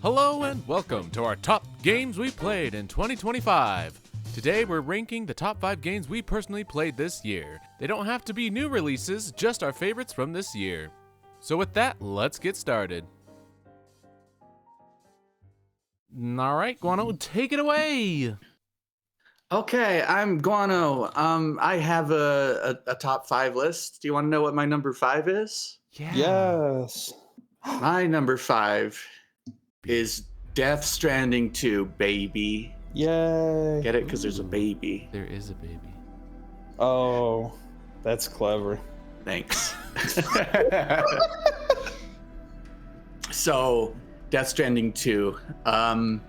Hello and welcome to our top games we played in 2025. Today we're ranking the top 5 games we personally played this year. They don't have to be new releases, just our favorites from this year. So with that, let's get started. Alright, Guano, take it away! Okay, I'm Guano. I have a top 5 list. Do you want to know what my number 5 is? Yeah. Yes. My number 5 is Death Stranding 2, baby. Yay. Get it? Because there's a baby. There is a baby. Oh, that's clever. Thanks. So, Death Stranding 2. I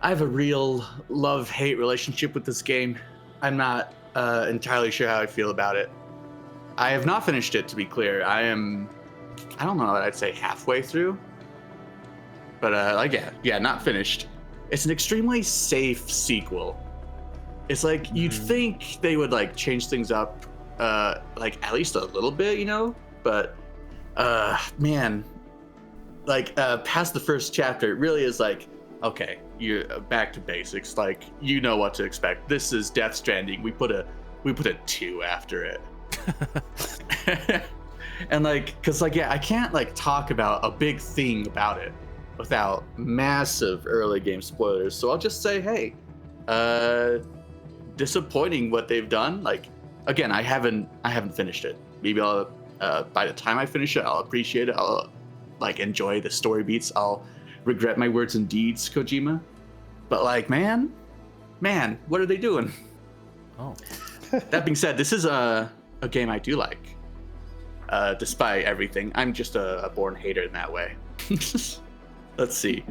have a real love-hate relationship with this game. I'm not entirely sure how I feel about it. I have not finished it, to be clear. I don't know what I'd say halfway through. But not finished. It's an extremely safe sequel. It's like you'd think they would like change things up, like at least a little bit, you know. But man, like past the first chapter, it really is like, okay, you're back to basics. Like you know what to expect. This is Death Stranding. We put a 2 after it. And like, cause like I can't like talk about a big thing about it without massive early game spoilers. So I'll just say, hey, disappointing what they've done. Like, again, I haven't finished it. Maybe I'll, by the time I finish it, I'll appreciate it. I'll like enjoy the story beats. I'll regret my words and deeds, Kojima. But like, man, what are they doing? Oh. That being said, this is a game I do like. Despite everything, I'm just a born hater in that way. Let's see.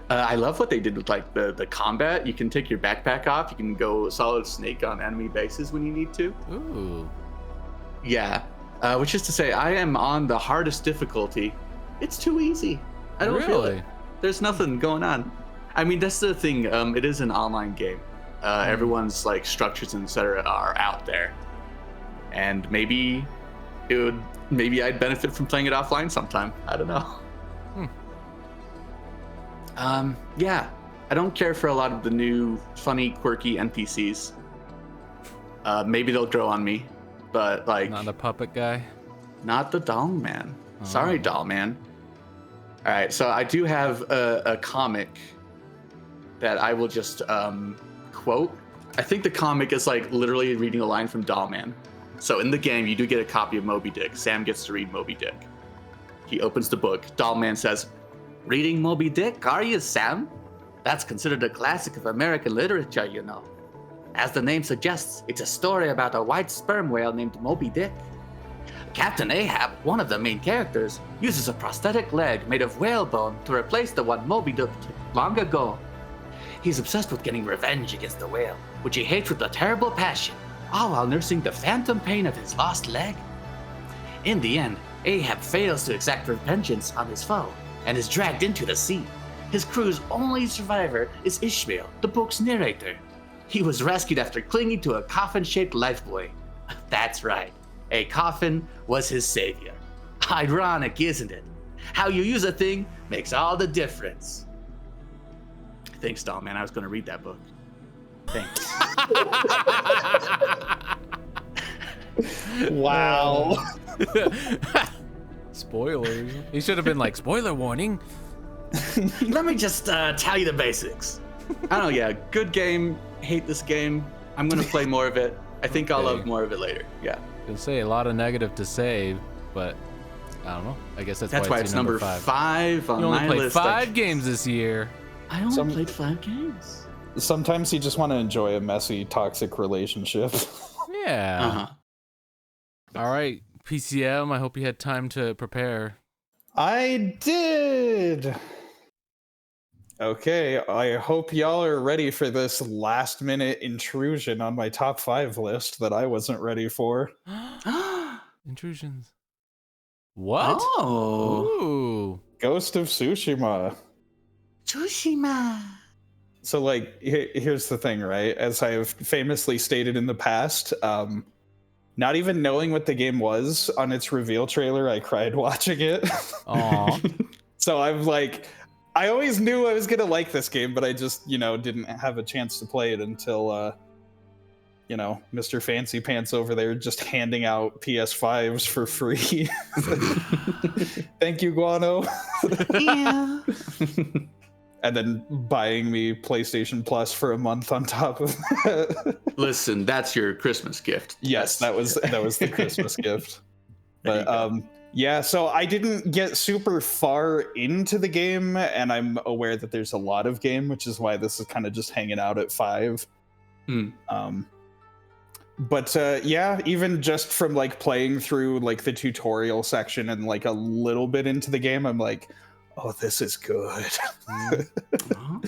I love what they did with like the combat. You can take your backpack off. You can go Solid Snake on enemy bases when you need to. Ooh. Yeah. Which is to say, I am on the hardest difficulty. It's too easy. I don't feel it. There's nothing going on. I mean, that's the thing. It is an online game. Everyone's like structures and etc. are out there, and maybe I'd benefit from playing it offline sometime. I don't know. Yeah, I don't care for a lot of the new funny, quirky NPCs. Maybe they'll grow on me, but like Not a puppet guy? not the doll man. Oh. Sorry, doll man. All right, so I do have a comic that I will just quote. I think the comic is like literally reading a line from Doll Man. So in the game, you do get a copy of Moby Dick. Sam gets to read Moby Dick. He opens the book. Doll Man says, "Reading Moby Dick, are you, Sam? That's considered a classic of American literature, you know. As the name suggests, it's a story about a white sperm whale named Moby Dick. Captain Ahab, one of the main characters, uses a prosthetic leg made of whalebone to replace the one Moby Dick took long ago. He's obsessed with getting revenge against the whale, which he hates with a terrible passion, all while nursing the phantom pain of his lost leg. In the end, Ahab fails to exact vengeance on his foe and is dragged into the sea. His crew's only survivor is Ishmael, the book's narrator. He was rescued after clinging to a coffin-shaped lifebuoy. That's right, a coffin was his savior. Ironic, isn't it? How you use a thing makes all the difference." Thanks, doll man. I was going to read that book. Thanks. Wow. Spoilers. He should have been like, spoiler warning. Let me just tell you the basics. I don't know, yeah, good game. Hate this game. I'm going to play more of it. I think I'll Okay. love more of it later. Yeah. You'll say a lot of negative to say, but I don't know. I guess that's why it's your number 5 on You only my played list. 5 games this year. I only Some- played 5 games. Sometimes you just want to enjoy a messy, toxic relationship. Yeah. Uh-huh. All right, PCM, I hope you had time to prepare. I did. Okay, I hope y'all are ready for this last-minute intrusion on my top 5 list that I wasn't ready for. Intrusions. What? Oh. Ooh. Ghost of Tsushima. Tsushima. So, like, here's the thing, right? As I've famously stated in the past, not even knowing what the game was on its reveal trailer, I cried watching it. Aw. So I'm like, I always knew I was gonna like this game, but I just, didn't have a chance to play it until, Mr. Fancy Pants over there just handing out PS5s for free. Thank you, Guano. Yeah. And then buying me PlayStation Plus for a month on top of that. Listen, that's your Christmas gift. Yes, that was the Christmas gift. There you But go. yeah, so I didn't get super far into the game, and I'm aware that there's a lot of game, which is why this is kind of just hanging out at 5. Hmm. But yeah, even just from like playing through like the tutorial section and like a little bit into the game, I'm like, oh, this is good. Oh.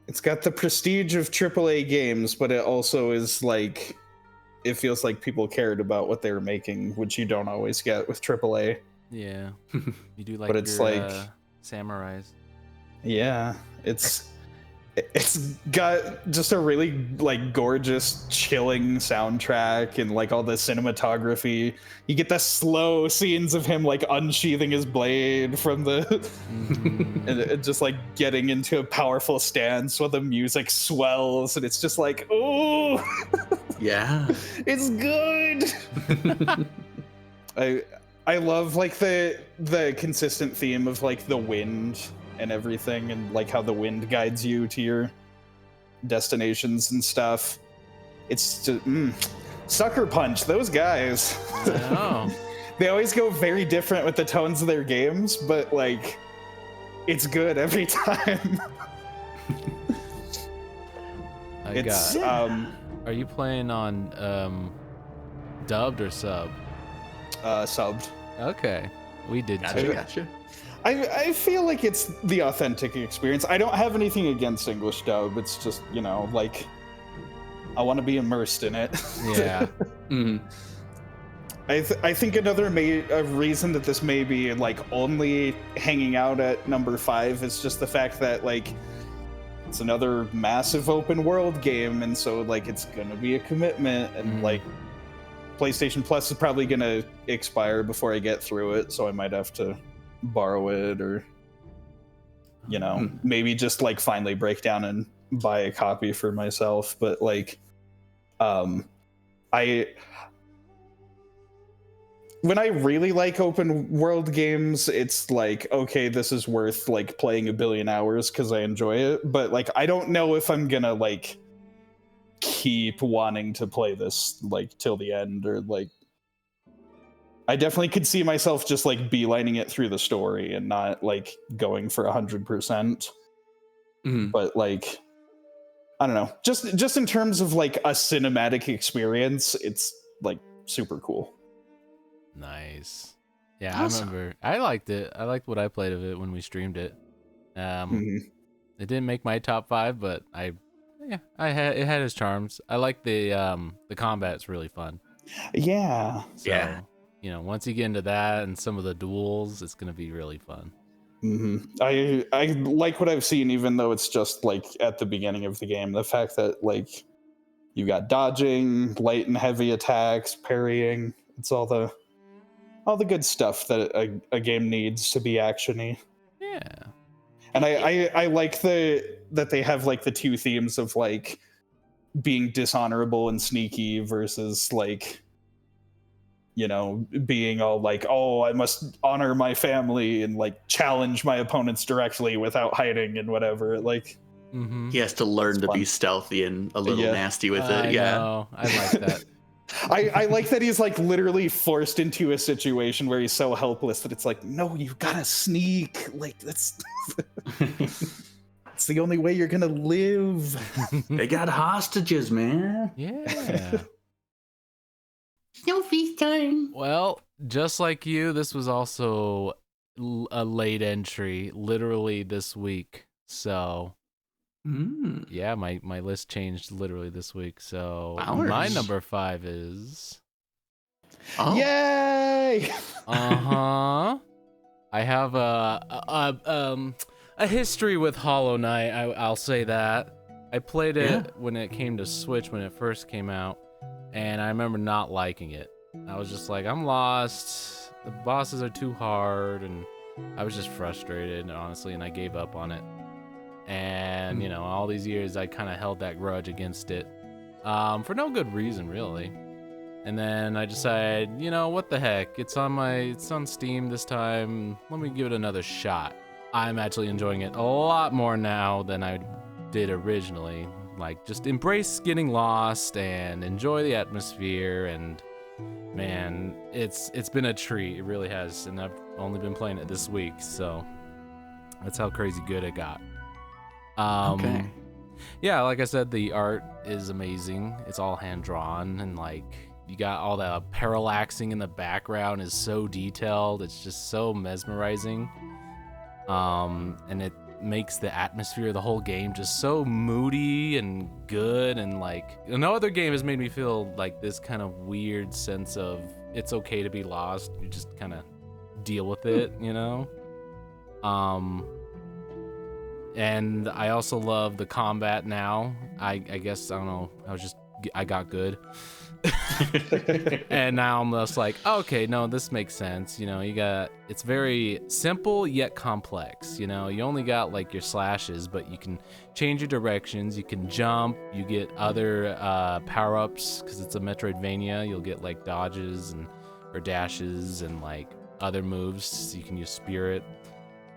It's got the prestige of AAA games, but it also is like, it feels like people cared about what they were making, which you don't always get with AAA. Yeah. You do like But it's your, like- samurais. Yeah, it's got just a really like gorgeous, chilling soundtrack and like all the cinematography. You get the slow scenes of him like unsheathing his blade from the Mhm. and it just like getting into a powerful stance while the music swells, and it's just like, oh, Yeah. it's good. I love like the consistent theme of like the wind and everything, and like how the wind guides you to your destinations and stuff. It's just Sucker Punch, those guys. Oh. They always go very different with the tones of their games, but like it's good every time. It's Are you playing on dubbed or sub? subbed. Okay. We did Gotcha. too. Gotcha. I feel like it's the authentic experience. I don't have anything against English dub. It's just, like I want to be immersed in it. Yeah. Mm. I think another reason that this may be like only hanging out at number 5 is just the fact that like it's another massive open world game, and so like it's gonna be a commitment, and like PlayStation Plus is probably gonna expire before I get through it, so I might have to borrow it, or maybe just like finally break down and buy a copy for myself. But like when I really like open world games, it's like, okay, this is worth like playing a billion hours because I enjoy it. But like I don't know if I'm gonna like keep wanting to play this like till the end, or like I definitely could see myself just like beelining it through the story and not like going for 100%. Mm. But like I don't know, just in terms of like a cinematic experience, it's like super cool. Nice. Yeah, Awesome. I remember. I liked it. I liked what I played of it when we streamed it. Mhm. It didn't make my top 5, but it had its charms. I like the combat's really fun. Yeah. So, Yeah. Once you get into that and some of the duels, it's gonna be really fun. I like what I've seen, even though it's just like at the beginning of the game. The fact that like you got dodging, light and heavy attacks, parrying. It's all the good stuff that a game needs to be actiony. Yeah. And I like that they have like the two themes of like being dishonorable and sneaky versus like being all like, oh, I must honor my family and like challenge my opponents directly without hiding and whatever. Like Mm-hmm. He has to learn to fun. be stealthy and a little Yeah. nasty with I it. Yeah. know. I like that. I like that he's like literally forced into a situation where he's so helpless that it's like, no, you gotta sneak. Like that's it's the only way you're gonna live. They got hostages, man. Yeah. No FaceTime. Well, just like you, this was also a late entry, literally this week. So, yeah, my list changed literally this week. So, my Ours. number 5 is Oh. Yay! I have a history with Hollow Knight. I'll say that. I played it Yeah. when it came to Switch when it first came out, and I remember not liking it. I was just like, I'm lost. The bosses are too hard, and I was just frustrated, honestly, and I gave up on it. And, you know, all these years I kind of held that grudge against it for no good reason, really. And then I decided, you know, what the heck? It's on Steam this time. Let me give it another shot. I'm actually enjoying it a lot more now than I did originally. Like, just embrace getting lost and enjoy the atmosphere. And man, it's been a treat. It really has. And I've only been playing it this week, so that's how crazy good it got. Okay. Yeah, like I said, the art is amazing. It's all hand drawn, and like you got all the parallaxing in the background is so detailed. It's just so mesmerizing. And it makes the atmosphere of the whole game just so moody and good, and like no other game has made me feel like this kind of weird sense of it's okay to be lost. You just kind of deal with it, you know? And I also love the combat now. I guess, I don't know, I got good. And now I'm just like, okay, no, this makes sense. You know, it's very simple yet complex. You know, you only got like your slashes, but you can change your directions. You can jump. You get other power-ups because it's a Metroidvania. You'll get like dodges or dashes and like other moves. So you can use Spirit.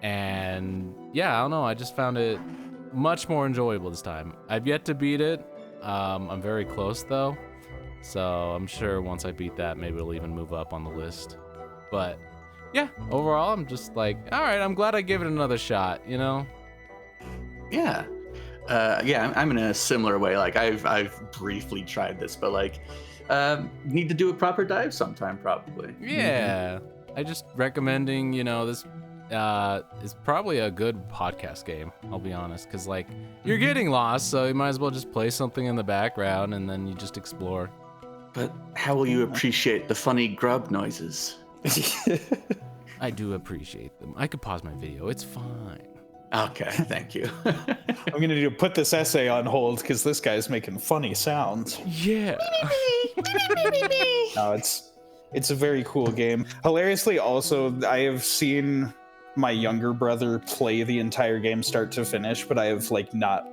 And yeah, I don't know. I just found it much more enjoyable this time. I've yet to beat it. I'm very close though. So I'm sure once I beat that, maybe it'll even move up on the list. But yeah, overall, I'm just like, all right, I'm glad I gave it another shot, you know? Yeah. Yeah, I'm in a similar way. Like I've briefly tried this, but like need to do a proper dive sometime probably. Yeah. I just recommending, you know, this is probably a good podcast game, I'll be honest, because like you're getting lost, so you might as well just play something in the background and then you just explore. But how will you appreciate the funny grub noises? I do appreciate them. I could pause my video, it's fine. Okay, thank you. I'm gonna need to put this essay on hold because this guy's making funny sounds. Yeah. No, it's a very cool game. Hilariously, also, I have seen my younger brother play the entire game start to finish, but I have like not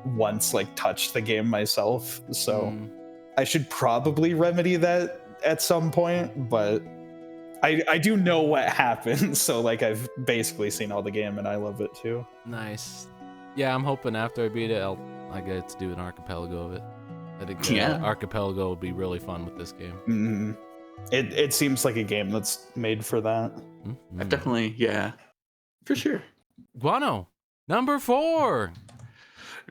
once like touched the game myself. So I should probably remedy that at some point, but I do know what happens. So like I've basically seen all the game and I love it too. Nice. Yeah, I'm hoping after I beat it, I get to do an archipelago of it. I think archipelago would be really fun with this game. Mm-hmm. It seems like a game that's made for that. I definitely, yeah, for sure. Guano, number 4.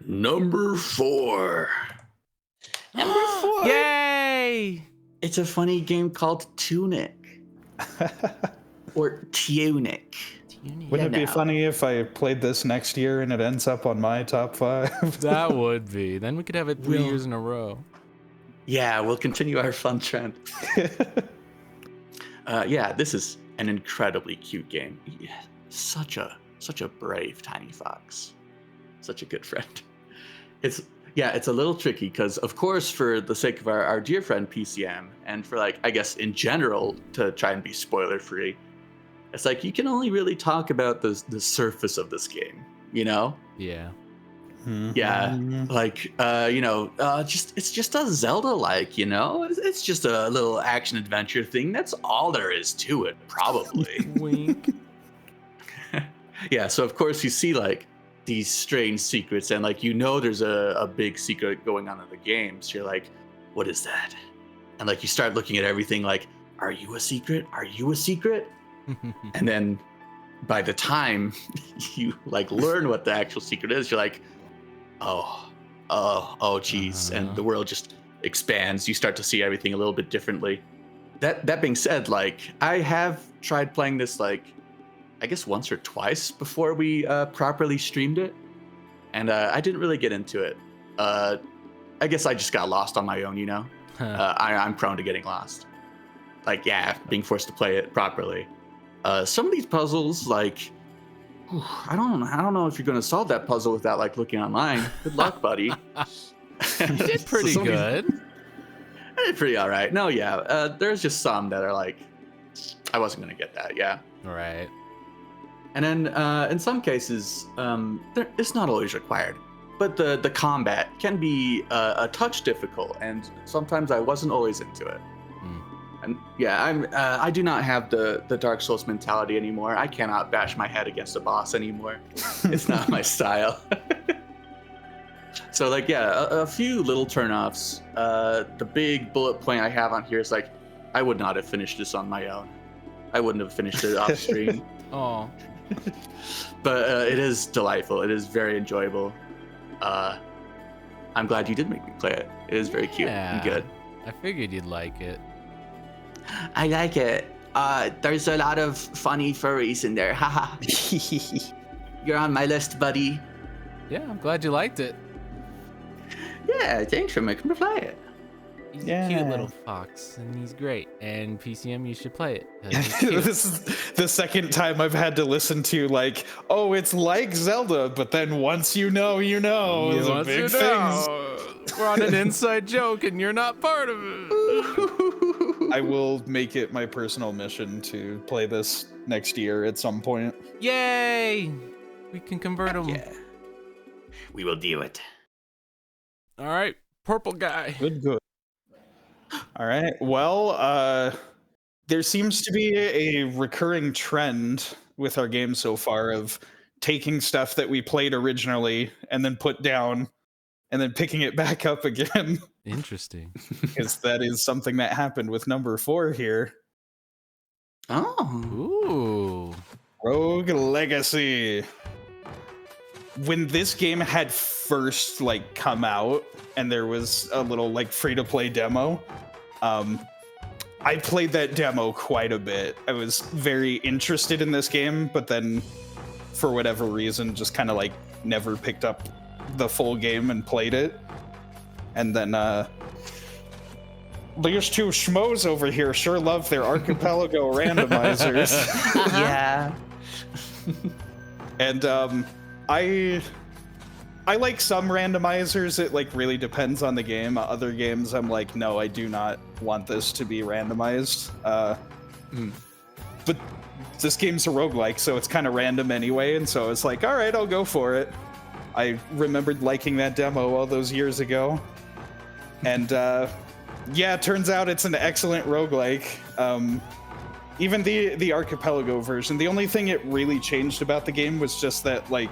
Number 4. Number 4. Yay! It's a funny game called Tunic. Or Tunic. Wouldn't it be funny if I played this next year and it ends up on my top 5? That would be. Then we could have it 3 years in a row. Yeah, we'll continue our fun trend. Yeah, this is an incredibly cute game. Yeah, such a brave tiny fox. Such a good friend. It's a little tricky because, of course, for the sake of our dear friend PCM, and for like, I guess in general, to try and be spoiler free, it's like you can only really talk about the surface of this game, you know? Yeah. Yeah, like it's just a Zelda-like, you know. It's just a little action adventure thing. That's all there is to it, probably. Wink. Yeah, so of course you see like these strange secrets, and like there's a big secret going on in the game. So you're like, what is that? And like you start looking at everything like, are you a secret? Are you a secret? And then by the time you like learn what the actual secret is, you're like, oh geez. And the world just expands. You start to see everything a little bit differently. That being said, like I have tried playing this like I guess once or twice before we properly streamed it, and I didn't really get into it. I guess I just got lost on my own, you know. I'm prone to getting lost. Like being forced to play it properly. Some of these puzzles, like I don't know if you're going to solve that puzzle without like looking online. Good luck, buddy. You did pretty good. I did pretty all right. No, yeah. There's just some that are like, I wasn't going to get that. Yeah. Right. And then in some cases, it's not always required. But the combat can be a touch difficult, and sometimes I wasn't always into it. And yeah, I do not have the Dark Souls mentality anymore. I cannot bash my head against a boss anymore. It's not my style. So like, yeah, a few little turnoffs. The big bullet point I have on here is like, I would not have finished this on my own. I wouldn't have finished it off stream. Oh, But it is delightful. It is very enjoyable. I'm glad you did make me play it. It is very cute and good. I figured you'd like it. I like it. There's a lot of funny furries in there. Haha. You're on my list, buddy. Yeah, I'm glad you liked it. Yeah, thanks for making me play it. He's a Yeah. cute little fox, and he's great. And PCM, you should play it. 'cause he's cute. This is the second time I've had to listen to like, oh, it's like Zelda, but then once you know, you know. You the want big to things. know. We're on an inside joke, and you're not part of it. I will make it my personal mission to play this next year at some point. Yay! We can convert him. Yeah. We will do it. All right, purple guy. Good. All right. Well, there seems to be a recurring trend with our game so far of taking stuff that we played originally and then put down and then picking it back up again. Interesting. Because that is something that happened with number 4 here. Oh. Ooh. Rogue Legacy. When this game had first like come out and there was a little like free-to-play demo, I played that demo quite a bit. I was very interested in this game, but then for whatever reason just kind of like never picked up the full game and played it. And then these two schmoes over here sure love their archipelago randomizers. Yeah. And I like some randomizers. It like really depends on the game. Other games I'm like, no, I do not want this to be randomized. But this game's a roguelike, so it's kind of random anyway, and so it's like, all right, I'll go for it. I remembered liking that demo all those years ago. And yeah, it turns out it's an excellent roguelike. Even the archipelago version, the only thing it really changed about the game was just that like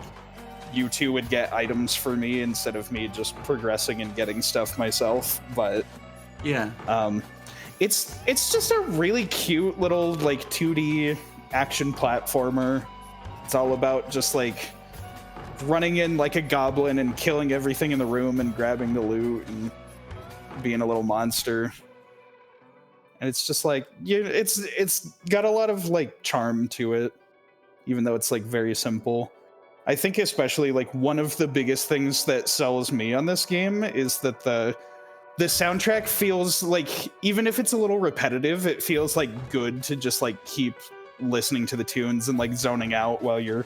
you two would get items for me instead of me just progressing and getting stuff myself. But Yeah. it's just a really cute little like 2D action platformer. It's all about just like running in like a goblin and killing everything in the room and grabbing the loot and being a little monster. And it's just like, yeah, it's got a lot of like charm to it, even though it's like very simple. I think especially like one of the biggest things that sells me on this game is that the soundtrack feels like, even if it's a little repetitive, it feels like good to just like keep listening to the tunes and like zoning out while you're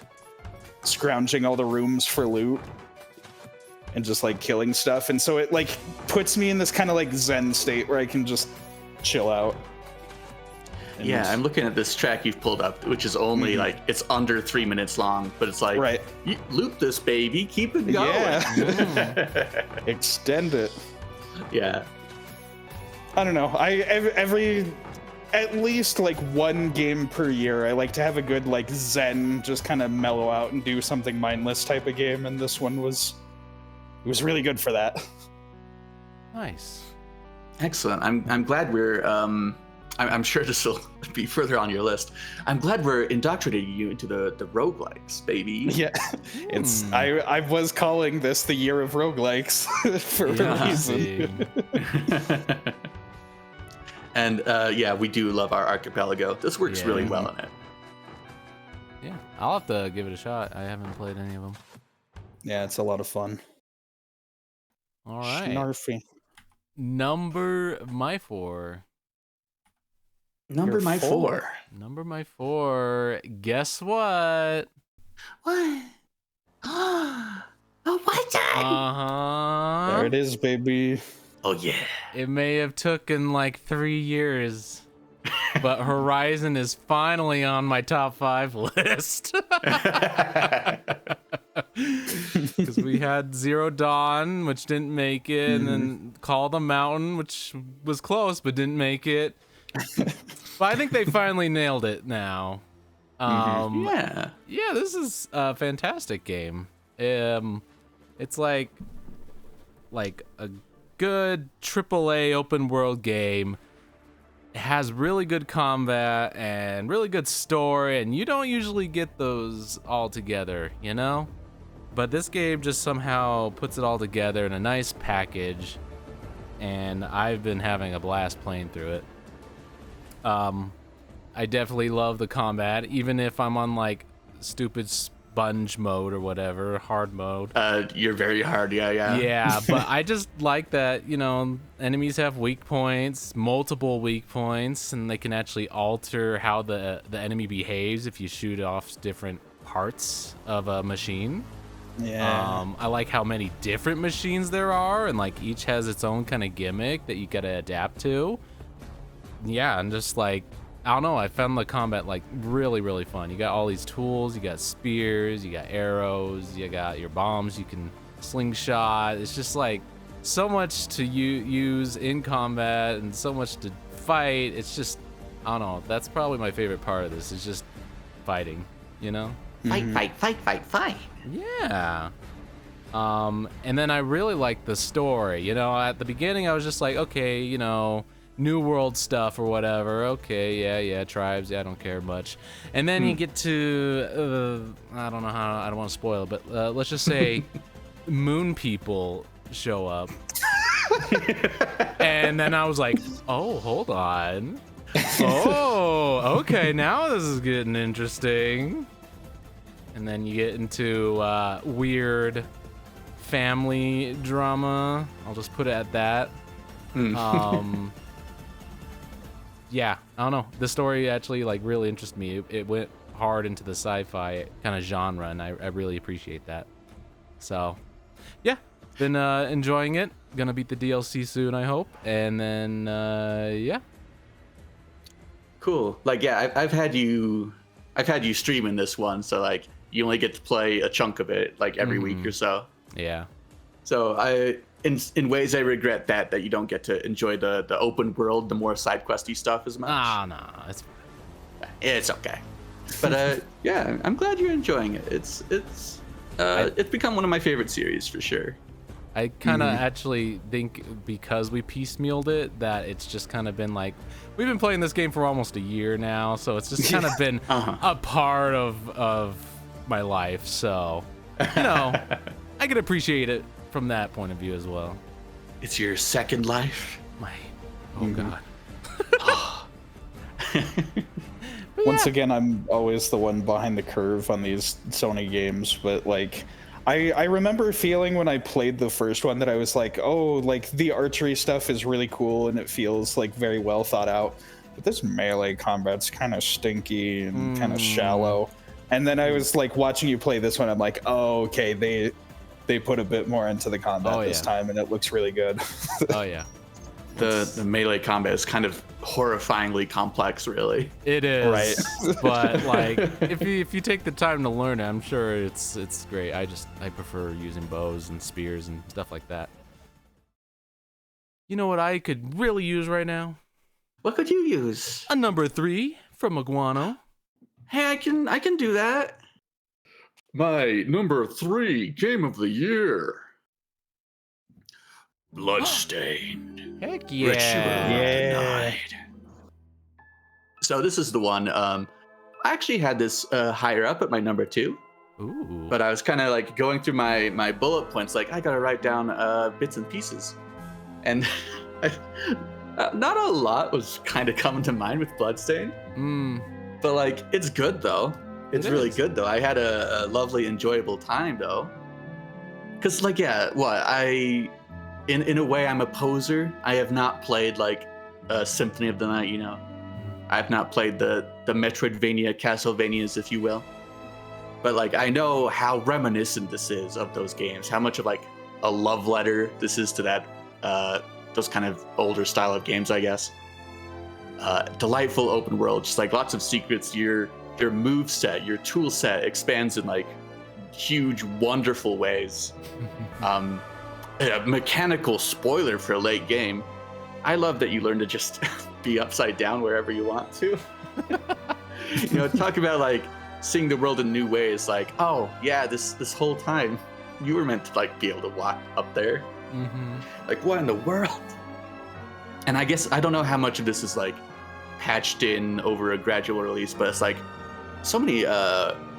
scrounging all the rooms for loot and just like killing stuff. And so it like puts me in this kind of like zen state where I can just chill out. And Yeah, I'm looking at this track you've pulled up, which is only like, it's under 3 minutes long, but it's like, right. You loot this baby, keep it going. Yeah. Extend it. Yeah. I don't know. Every at least like one game per year, I like to have a good like zen, just kind of mellow out and do something mindless type of game, and this one was really good for that. Nice. Excellent. I'm glad we're I'm sure this will be further on your list. I'm glad we're indoctrinating you into the roguelikes, baby. Yeah, it's I was calling this the year of roguelikes for a reason. And yeah, we do love our archipelago. This works really well in it. Yeah, I'll have to give it a shot. I haven't played any of them. Yeah, it's a lot of fun. All right. Snarfy. Number my four. Number my four. Number my four. Guess what? What? Oh, what's that? Uh-huh. There it is, baby. Oh yeah. It may have taken like 3 years, but Horizon is finally on my top 5 list. Because we had Zero Dawn, which didn't make it, and then Call of the Mountain, which was close but didn't make it. But I think they finally nailed it now. Yeah. Yeah, this is a fantastic game. It's like a good AAA open world game. It has really good combat and really good story, and you don't usually get those all together, you know? But this game just somehow puts it all together in a nice package, and I've been having a blast playing through it. I definitely love the combat, even if I'm on like stupid sponge mode or whatever, hard mode. You're very hard, yeah. Yeah, but I just like that, you know, enemies have weak points, multiple weak points, and they can actually alter how the enemy behaves if you shoot off different parts of a machine. Yeah. I like how many different machines there are, and like each has its own kind of gimmick that you gotta adapt to. Yeah, and just like, I don't know, I found the combat like really, really fun. You got all these tools, you got spears, you got arrows, you got your bombs, you can slingshot. It's just like so much to use in combat and so much to fight. It's just, I don't know, that's probably my favorite part of this, is just fighting, you know? Fight. Yeah. And then I really like the story. You know, at the beginning I was just like, okay, you know, New World stuff or whatever. Okay, yeah, tribes. Yeah, I don't care much. And then you get to, I don't know how, I don't want to spoil it, but let's just say moon people show up. And then I was like, oh, hold on. Oh, okay, now this is getting interesting. And then you get into weird family drama. I'll just put it at that. Yeah, I don't know. The story actually like really interested me. It went hard into the sci-fi kind of genre, and I really appreciate that. So, yeah, been enjoying it. Gonna beat the DLC soon, I hope. And then, yeah. Cool. Like, yeah, I've had you streaming this one, so like you only get to play a chunk of it like every week or so. Yeah. So in ways I regret that you don't get to enjoy the open world, the more side questy stuff as much. No, It's okay. But yeah, I'm glad you're enjoying it. It's become one of my favorite series for sure. I kind of actually think because we piecemealed it that it's just kind of been like, we've been playing this game for almost a year now, so it's just kind of been a part of my life. So, you know, I can appreciate it from that point of view as well. It's your second life. God. Once again, I'm always the one behind the curve on these Sony games, but like, I remember feeling when I played the first one that I was like, oh, like the archery stuff is really cool and it feels like very well thought out, but this melee combat's kind of stinky and kind of shallow. And then I was like watching you play this one, I'm like, oh, okay, they put a bit more into the combat this time, and it looks really good. Oh yeah. The melee combat is kind of horrifyingly complex, really. It is, right? But like, if you take the time to learn it, I'm sure it's great. I prefer using bows and spears and stuff like that. You know what I could really use right now? What could you use? A number 3 from Iguano. Hey, I can do that. My number 3 game of the year. Bloodstained. Heck yeah. Ritual Denied. So this is the one. I actually had this higher up at my number 2. Ooh. But I was kind of like going through my bullet points, like I gotta write down bits and pieces, and not a lot was kind of coming to mind with Bloodstain. But like, it's good though. It's really good though. I had a lovely, enjoyable time though. Cause like, yeah, in a way, I'm a poser. I have not played like Symphony of the Night, you know. I have not played the Metroidvania, Castlevanias, if you will. But like, I know how reminiscent this is of those games. How much of like a love letter this is to that those kind of older style of games, I guess. delightful open world, just like lots of secrets. Your move set, your tool set expands in like huge, wonderful ways. A mechanical spoiler for a late game. I love that you learn to just be upside down wherever you want to. Talk about like seeing the world in new ways. Like, oh yeah, this whole time you were meant to like be able to walk up there. Like, what in the world? And I guess I don't know how much of this is like patched in over a gradual release, but it's like so many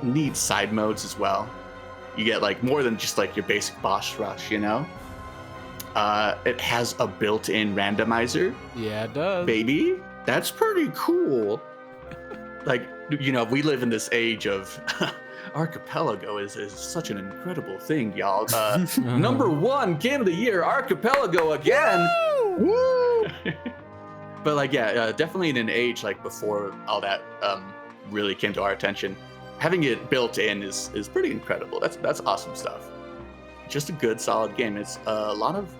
neat side modes as well. You get like more than just like your basic boss rush, It has a built-in randomizer. Yeah, it does. Baby, that's pretty cool. Like, we live in this age of Archipelago is such an incredible thing, y'all. Number 1 game of the year, Archipelago again. Woo! But like, yeah, definitely in an age like before all that really came to our attention, having it built in is pretty incredible. That's awesome stuff. Just a good, solid game. It's a lot of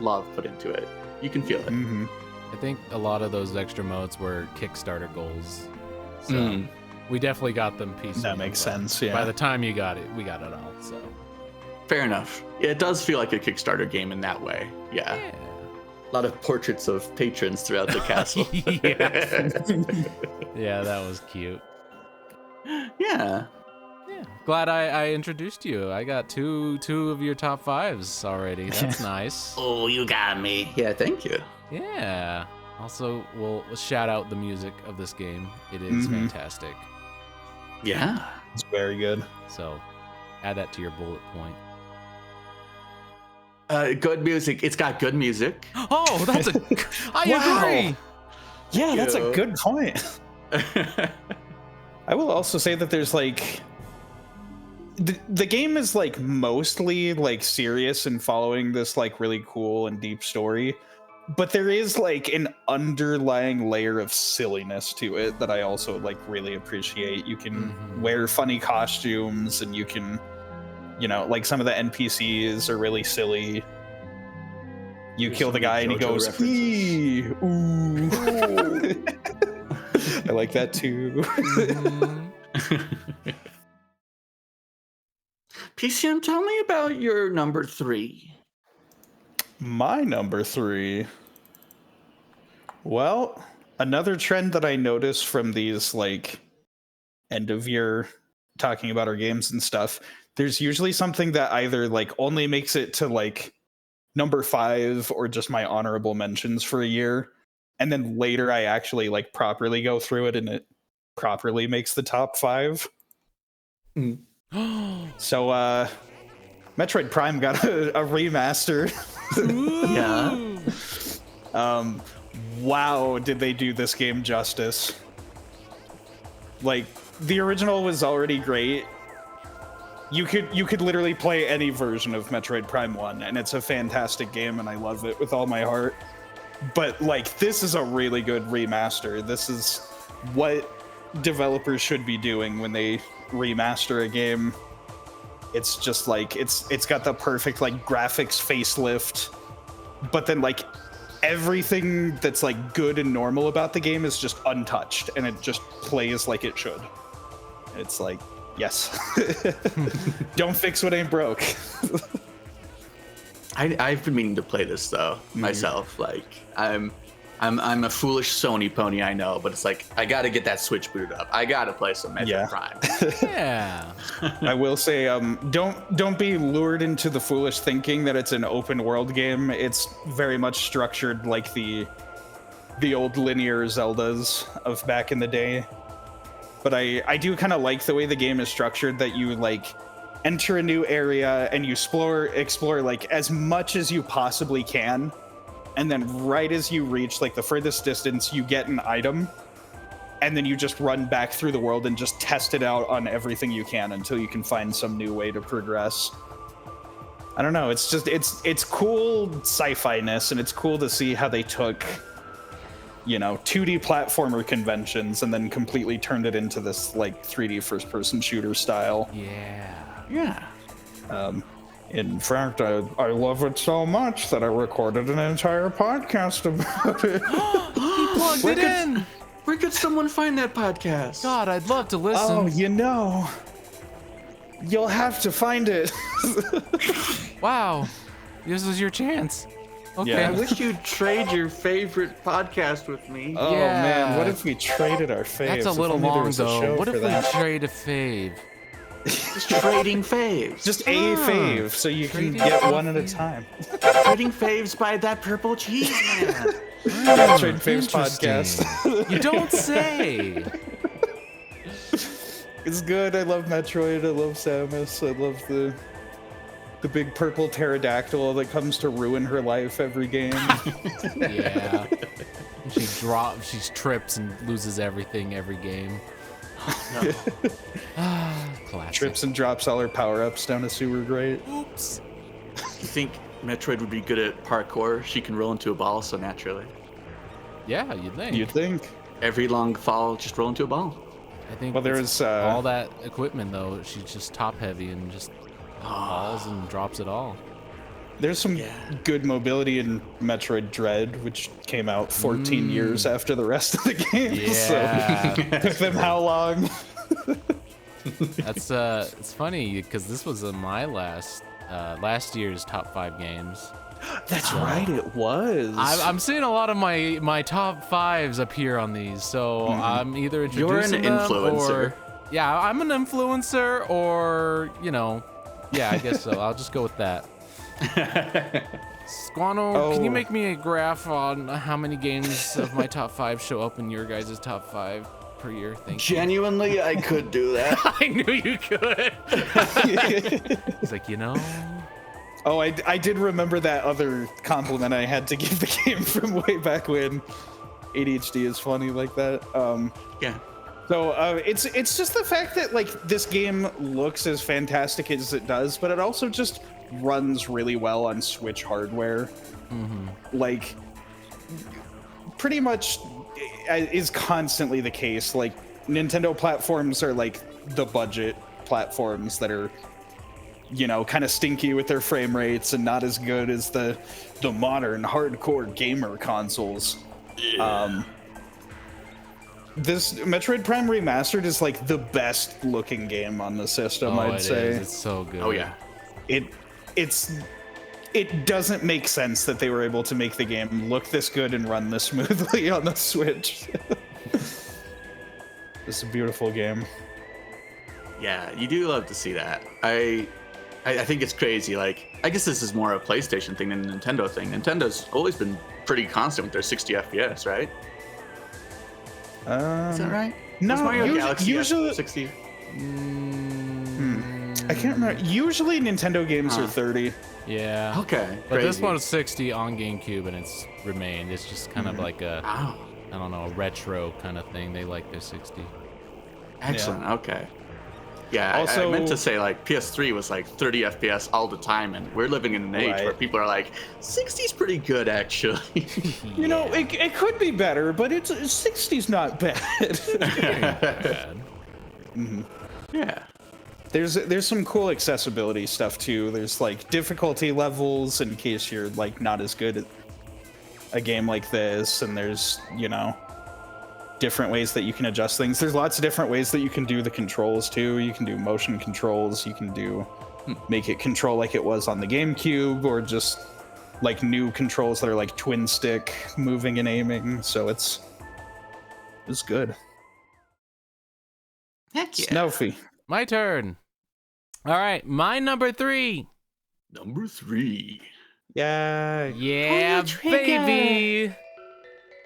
love put into it. You can feel it. I think a lot of those extra modes were Kickstarter goals. So we definitely got them pieced. That makes sense, yeah. By the time you got it, we got it all, so. Fair enough. Yeah, it does feel like a Kickstarter game in that way. Yeah. A lot of portraits of patrons throughout the castle. Yeah, that was cute. Yeah. Glad I introduced you. I got two of your top 5s already. That's nice. Oh, you got me. Yeah, thank you. Yeah. Also, we'll shout out the music of this game. It is fantastic. Yeah. It's very good. So, add that to your bullet point. Good music. It's got good music. Oh, that's I agree. Yeah, that's a good point. I will also say that there's like the game is like mostly like serious and following this like really cool and deep story, but there is like an underlying layer of silliness to it that I also like really appreciate. You can wear funny costumes and you can, like some of the NPCs are really silly. You kill the guy and he goes, "Ee, ooh." I like that too. PCM, tell me about your number 3. My number 3. Well, another trend that I noticed from these like end of year talking about our games and stuff, there's usually something that either like only makes it to like number 5 or just my honorable mentions for a year. And then later I actually like properly go through it and it properly makes the top 5. So Metroid Prime got a remaster. Yeah. Wow, did they do this game justice. Like, the original was already great. You could literally play any version of Metroid Prime 1, and it's a fantastic game, and I love it with all my heart. But, like, this is a really good remaster. This is what developers should be doing when they remaster a game. It's just, like, it's got the perfect, like, graphics facelift, but then, like, everything that's, like, good and normal about the game is just untouched, and it just plays like it should. It's like, yes. Don't fix what ain't broke. I've been meaning to play this though myself. Like I'm a foolish Sony pony, I know, but it's like I gotta get that Switch booted up. I gotta play some Metroid Prime. Yeah. I will say, don't be lured into the foolish thinking that it's an open world game. It's very much structured like the old linear Zeldas of back in the day. But I do kind of like the way the game is structured, that you like enter a new area and you explore like as much as you possibly can, and then right as you reach like the furthest distance, you get an item, and then you just run back through the world and just test it out on everything you can until you can find some new way to progress. I don't know, it's just it's cool sci-fi-ness, and it's cool to see how they took 2D platformer conventions and then completely turned it into this like 3D first-person shooter style. Yeah. In fact, I love it so much that I recorded an entire podcast about it. plugged Where it could- in. Where could someone find that podcast? God, I'd love to listen. Oh, you'll have to find it. Wow, this was your chance. Okay. Yeah. I wish you'd trade your favorite podcast with me. Oh Yeah. man, what if we traded our faves? That's a If little only there long was a though. show What for if we that. trade a fave? Just trading faves. Just a fave, so you can Trading get a one at a fave. time. trading faves by that purple cheese man. Yeah, Trade Faves podcast. Interesting. You don't say. It's good. I love Metroid. I love Samus. I love the big purple pterodactyl that comes to ruin her life every game. Yeah. She trips and loses everything every game. Classic. Trips and drops all her power-ups down a sewer grate. Oops. You think Metroid would be good at parkour? She can roll into a ball so naturally. Yeah, you'd think. You'd think. Every long fall, just roll into a ball. I think Well, there it's is, all that equipment though. She's just top heavy and just falls and drops it all. There's some Yeah. good mobility in Metroid Dread, which came out 14 years after the rest of the game. Yeah. So took them how long? That's it's funny because this was my last year's top 5 games. That's right, it was. I'm seeing a lot of my top 5s appear on these, so I'm either You're an introducing them influencer. or yeah, I'm an influencer, or yeah, I guess so. I'll just go with that. Squano, can you Oh. make me a graph on how many games of my top 5 show up in your guys' top 5 per year? Thank you. Genuinely, I could do that. I knew you could. He's like, Oh, I did remember that other compliment I had to give the game from way back when. ADHD is funny like that. Yeah. So it's just the fact that like this game looks as fantastic as it does, but it also just runs really well on Switch hardware. Like pretty much is constantly the case. Like Nintendo platforms are like the budget platforms that are kind of stinky with their frame rates and not as good as the modern hardcore gamer consoles. This Metroid Prime Remastered is like the best looking game on the system, I'd say. It's so good. Oh yeah. It doesn't make sense that they were able to make the game look this good and run this smoothly on the Switch. It's a beautiful game. Yeah, you do love to see that. I think it's crazy. Like, I guess this is more a PlayStation thing than a Nintendo thing. Nintendo's always been pretty constant with their 60 FPS, right? Is that right? No, Was Mario Galaxy at usually 60. I can't remember. Usually Nintendo games are 30. Yeah. Okay. But this crazy. one's 60 on GameCube, and it's remained. It's just kind of like a, Wow. I don't know, a retro kind of thing. They like their 60. Excellent. Okay. Yeah, I Also- meant to say like PS3 was like 30 FPS all the time, and we're living in an age Right. where people are like, 60's pretty good actually. You know, it could be better, but 60's not bad. Bad. Yeah. There's some cool accessibility stuff too. There's like difficulty levels in case you're like not as good at a game like this, and there's different ways that you can adjust things. There's lots of different ways that you can do the controls too. You can do motion controls. You can do make it control like it was on the GameCube, or just like new controls that are like twin stick moving and aiming. So it's good. Heck yeah. Snowy. My turn. All right, my number 3. Number 3. Yeah. Yeah, baby.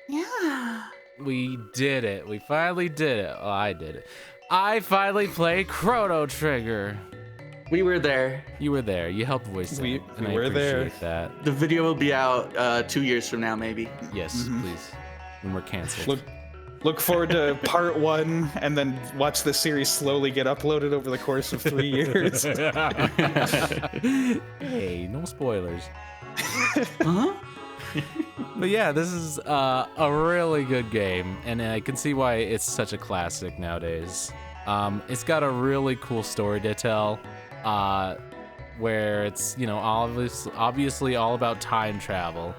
Yeah. We did it. We finally did it. Oh, I did it. I finally played Chrono Trigger. We were there. You were there. You helped voice We- it, and we I were there. appreciate that. The video will be out 2 years from now, maybe. Yes, please. When we're canceled. Look forward to part 1, and then watch the series slowly get uploaded over the course of 3 years. Hey, no spoilers. Huh? But yeah, this is a really good game, and I can see why it's such a classic nowadays. It's got a really cool story to tell, where it's obviously all about time travel,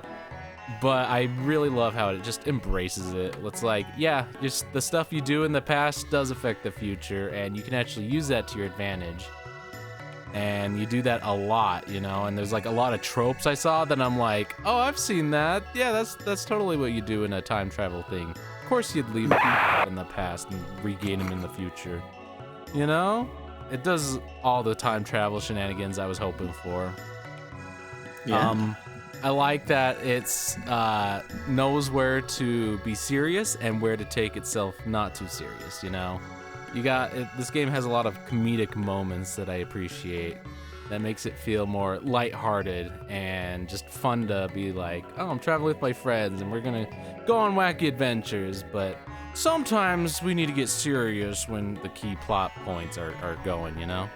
but I really love how it just embraces it. It's like, yeah, just the stuff you do in the past does affect the future, and you can actually use that to your advantage. And you do that a lot, you know, and there's like a lot of tropes I saw that I'm like, oh, I've seen that. Yeah, that's totally what you do in a time travel thing. Of course you'd leave in the past and regain them in the future. You know? It does all the time travel shenanigans I was hoping for. Yeah. I like that it's knows where to be serious and where to take itself not too serious, you know? This game has a lot of comedic moments that I appreciate. That makes it feel more lighthearted and just fun to be like, oh, I'm traveling with my friends and we're gonna go on wacky adventures, but sometimes we need to get serious when the key plot points are going, you know?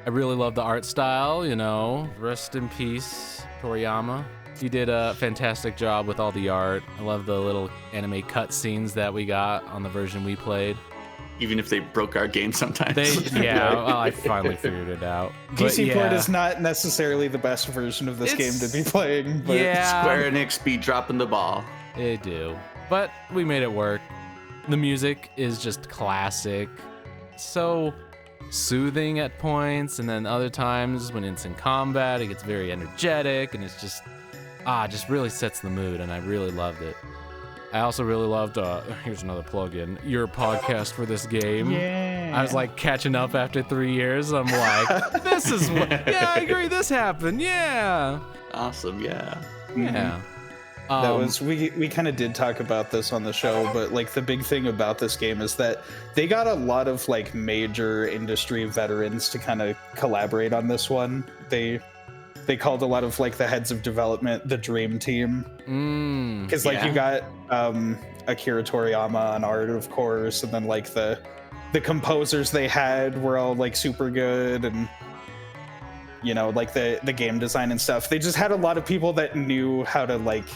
I really love the art style, you know? Rest in peace, Toriyama. He did a fantastic job with all the art. I love the little anime cutscenes that we got on the version we played. Even if they broke our game sometimes. Well, I finally figured it out. PC port is not necessarily the best version of this game to be playing, but Square Enix be dropping the ball. They do. But we made it work. The music is just classic. So soothing at points, and then other times when it's in combat, it gets very energetic, and it's just really sets the mood, and I really loved it. I also really loved, here's another plug-in, your podcast for this game. Yeah. I was like catching up after 3 years. I'm like, this is what, yeah, I agree, this happened, yeah. Awesome, yeah. Yeah. That was we kind of did talk about this on the show, but like the big thing about this game is that they got a lot of like major industry veterans to kind of collaborate on this one. They called a lot of like the heads of development the dream team, because like you got Akira Toriyama on art, of course, and then like the composers they had were all like super good, and you know, like the game design and stuff. They just had a lot of people that knew how to like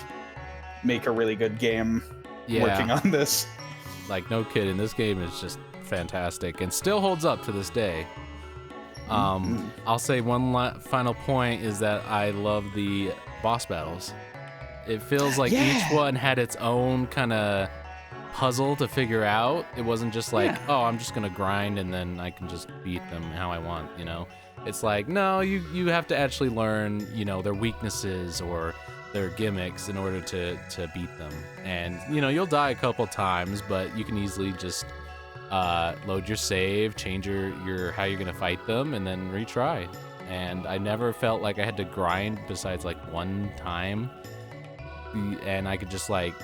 make a really good game working on this. Like, no kidding, this game is just fantastic and still holds up to this day. I'll say one final point is that I love the boss battles. It feels like each one had its own kind of puzzle to figure out. It wasn't just like, oh, I'm just gonna grind and then I can just beat them how I want, you know? It's like, no, you have to actually learn, you know, their weaknesses or their gimmicks in order to beat them. And, you know, you'll die a couple times, but you can easily just load your save, change your how you're gonna fight them, and then retry. And I never felt like I had to grind besides like one time, and I could just like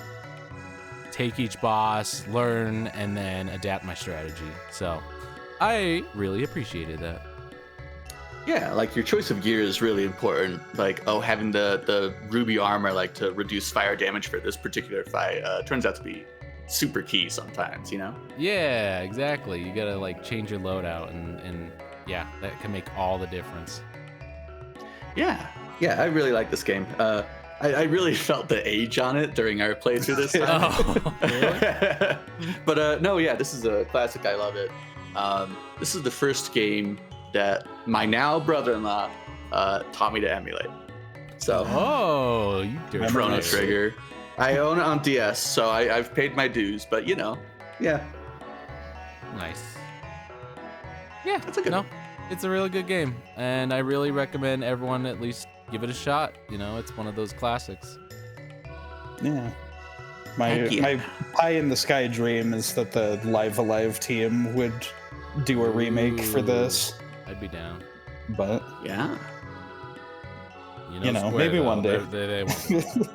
take each boss, learn, and then adapt my strategy. So I really appreciated that. Yeah, like your choice of gear is really important. Like, oh, having the ruby armor like to reduce fire damage for this particular fight turns out to be super key sometimes, you know? Yeah, exactly. You gotta like change your loadout, and yeah, that can make all the difference. Yeah, I really like this game. I really felt the age on it during our playthrough this time. Oh, really? But no, yeah, this is a classic. I love it. This is the first game that my now brother-in-law taught me to emulate. So, you dirty Chrono Trigger. I own it on DS, so I've paid my dues. But you know, yeah, nice. Yeah, that's a good one. It's a really good game, and I really recommend everyone at least give it a shot. You know, it's one of those classics. Yeah. My pie in the sky dream is that the Live Alive team would do a remake for this. I'd be down. But yeah, you know, Square, maybe though, one day. They won't.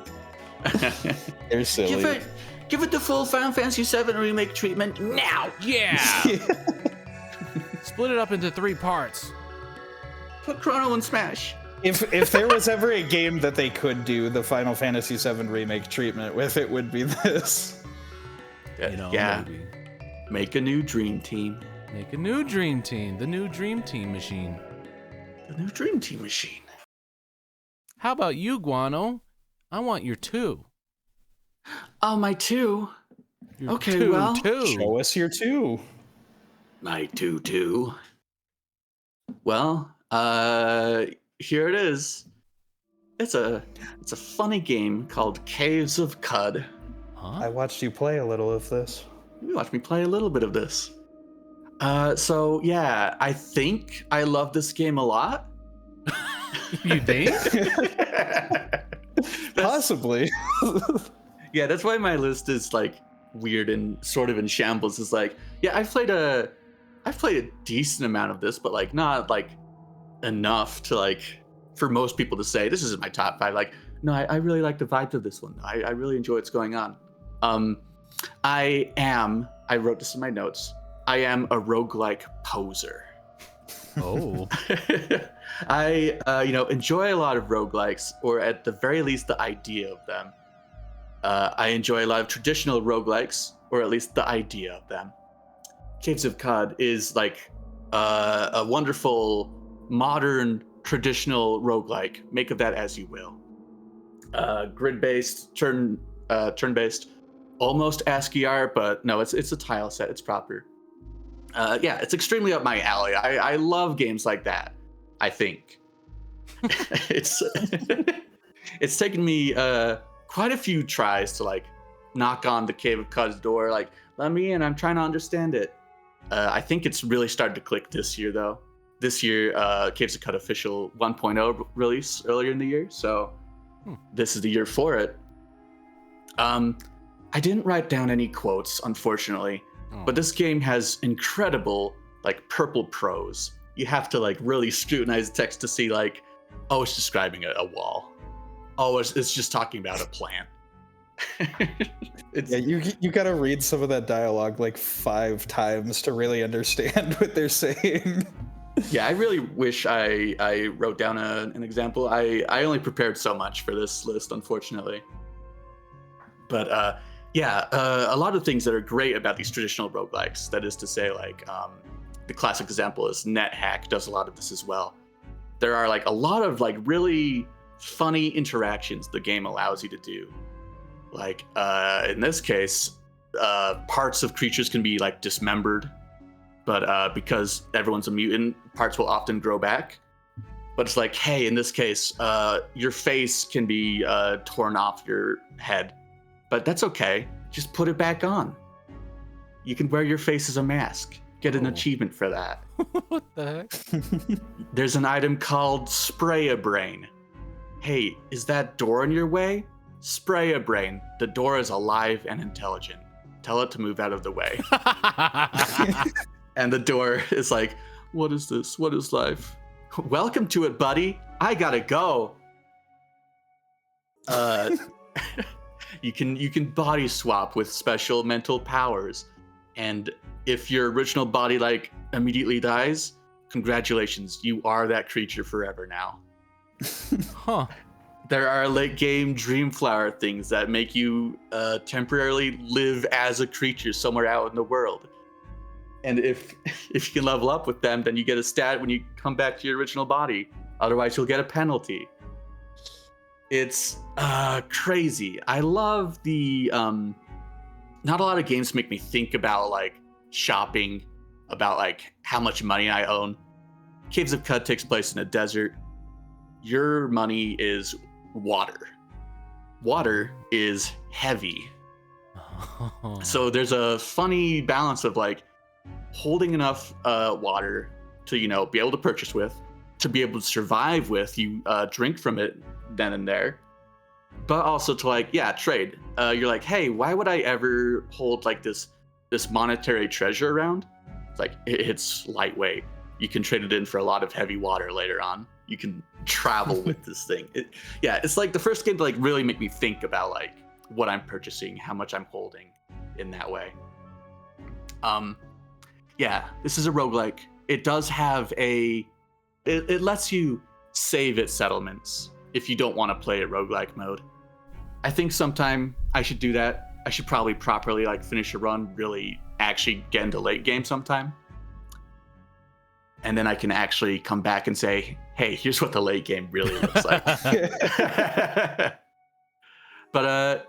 They're silly. Give it the full Final Fantasy VII remake treatment now. Yeah. Split it up into 3 parts. Put Chrono in Smash. If there was ever a game that they could do the Final Fantasy VII remake treatment with, it would be this. Yeah. Maybe. Make a new Dream Team. Make a new Dream Team. The new Dream Team machine. The new Dream Team machine. How about you, Guano? I want your 2. Oh, my 2? Your Okay, 2, well. 2. Show us your 2. My 2. Well, here it is. It's a funny game called Caves of Cud. Huh? I watched you play a little of this. You watched me play a little bit of this. So yeah, I think I love this game a lot. You think? Possibly. Yeah, that's why my list is like weird and sort of in shambles. Is like, yeah, I've played a decent amount of this, but like not like enough to like for most people to say this is my top 5. Like, no, I really like the vibe of this one. I really enjoy what's going on. I wrote this in my notes. I am a roguelike poser. Oh. I enjoy a lot of roguelikes, or at the very least the idea of them. I enjoy a lot of traditional roguelikes, or at least the idea of them. Caves of Cod is like a wonderful modern traditional roguelike. Make of that as you will. Grid-based, turn-based, almost ASCII art, but no, it's a tile set. It's proper. Yeah, it's extremely up my alley. I love games like that. I think it's taken me quite a few tries to like knock on the Cave of Cud's door. Like, let me in. I'm trying to understand it. I think it's really started to click this year, though. This year, Caves of Cud official 1.0 release earlier in the year, so this is the year for it. I didn't write down any quotes, unfortunately, but this game has incredible like purple prose. You have to like really scrutinize the text to see like, oh, it's describing a wall. Oh, it's just talking about a plant. Yeah, you gotta read some of that dialogue like 5 times to really understand what they're saying. Yeah, I really wish I wrote down an example. I only prepared so much for this list, unfortunately. But a lot of things that are great about these traditional roguelikes, that is to say, like the classic example is NetHack does a lot of this as well. There are like a lot of like really funny interactions the game allows you to do. Like in this case, parts of creatures can be like dismembered, but because everyone's a mutant, parts will often grow back. But it's like, hey, in this case, your face can be torn off your head, but that's okay. Just put it back on. You can wear your face as a mask. Get an achievement for that. What the heck? There's an item called Spray-A-Brain. Hey, is that door in your way? Spray-A-Brain. The door is alive and intelligent. Tell it to move out of the way. And the door is like, what is this? What is life? Welcome to it, buddy. I gotta go. You can body swap with special mental powers. And if your original body like immediately dies, congratulations, you are that creature forever now. Huh. There are late game Dreamflower things that make you temporarily live as a creature somewhere out in the world. And if you can level up with them, then you get a stat when you come back to your original body. Otherwise, you'll get a penalty. It's crazy. I love the not a lot of games make me think about like shopping, about like how much money I own. Caves of Cud takes place in a desert. Your money is water. Water is heavy. So there's a funny balance of like holding enough water to, be able to purchase with, to be able to survive with, you drink from it then and there, but also to like, trade. You're like, hey, why would I ever hold like this monetary treasure around? It's like, it's lightweight. You can trade it in for a lot of heavy water later on. You can travel with this thing. It's like the first game to like really make me think about like what I'm purchasing, how much I'm holding in that way. This is a roguelike. It does have it lets you save its settlements if you don't want to play it roguelike mode. I think sometime I should do that. I should probably properly like finish a run, really actually get into late game sometime. And then I can actually come back and say, hey, here's what the late game really looks like. But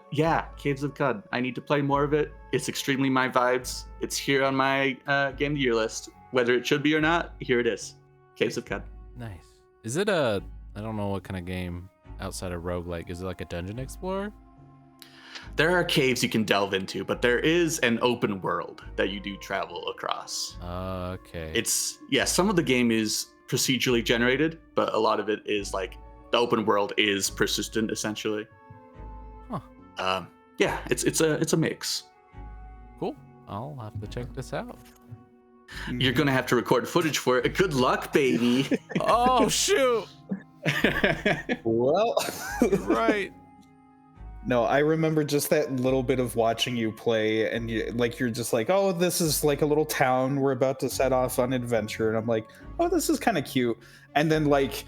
Caves of Cud. I need to play more of it. It's extremely my vibes. It's here on my Game of the Year list. Whether it should be or not, here it is. Caves of Cud. Nice. Is it I don't know what kind of game outside of roguelike? Is it like a dungeon explorer? There are caves you can delve into, but there is an open world that you do travel across. Okay. Some of the game is procedurally generated, but a lot of it is like the open world is persistent essentially. Huh. Yeah, it's a mix. Cool. I'll have to check this out. You're gonna have to record footage for it. Good luck, baby. Oh shoot! Well, Right. no, I remember just that little bit of watching you play, and you're just like, oh, this is like a little town. We're about to set off on adventure, and I'm like, oh, this is kind of cute. And then like,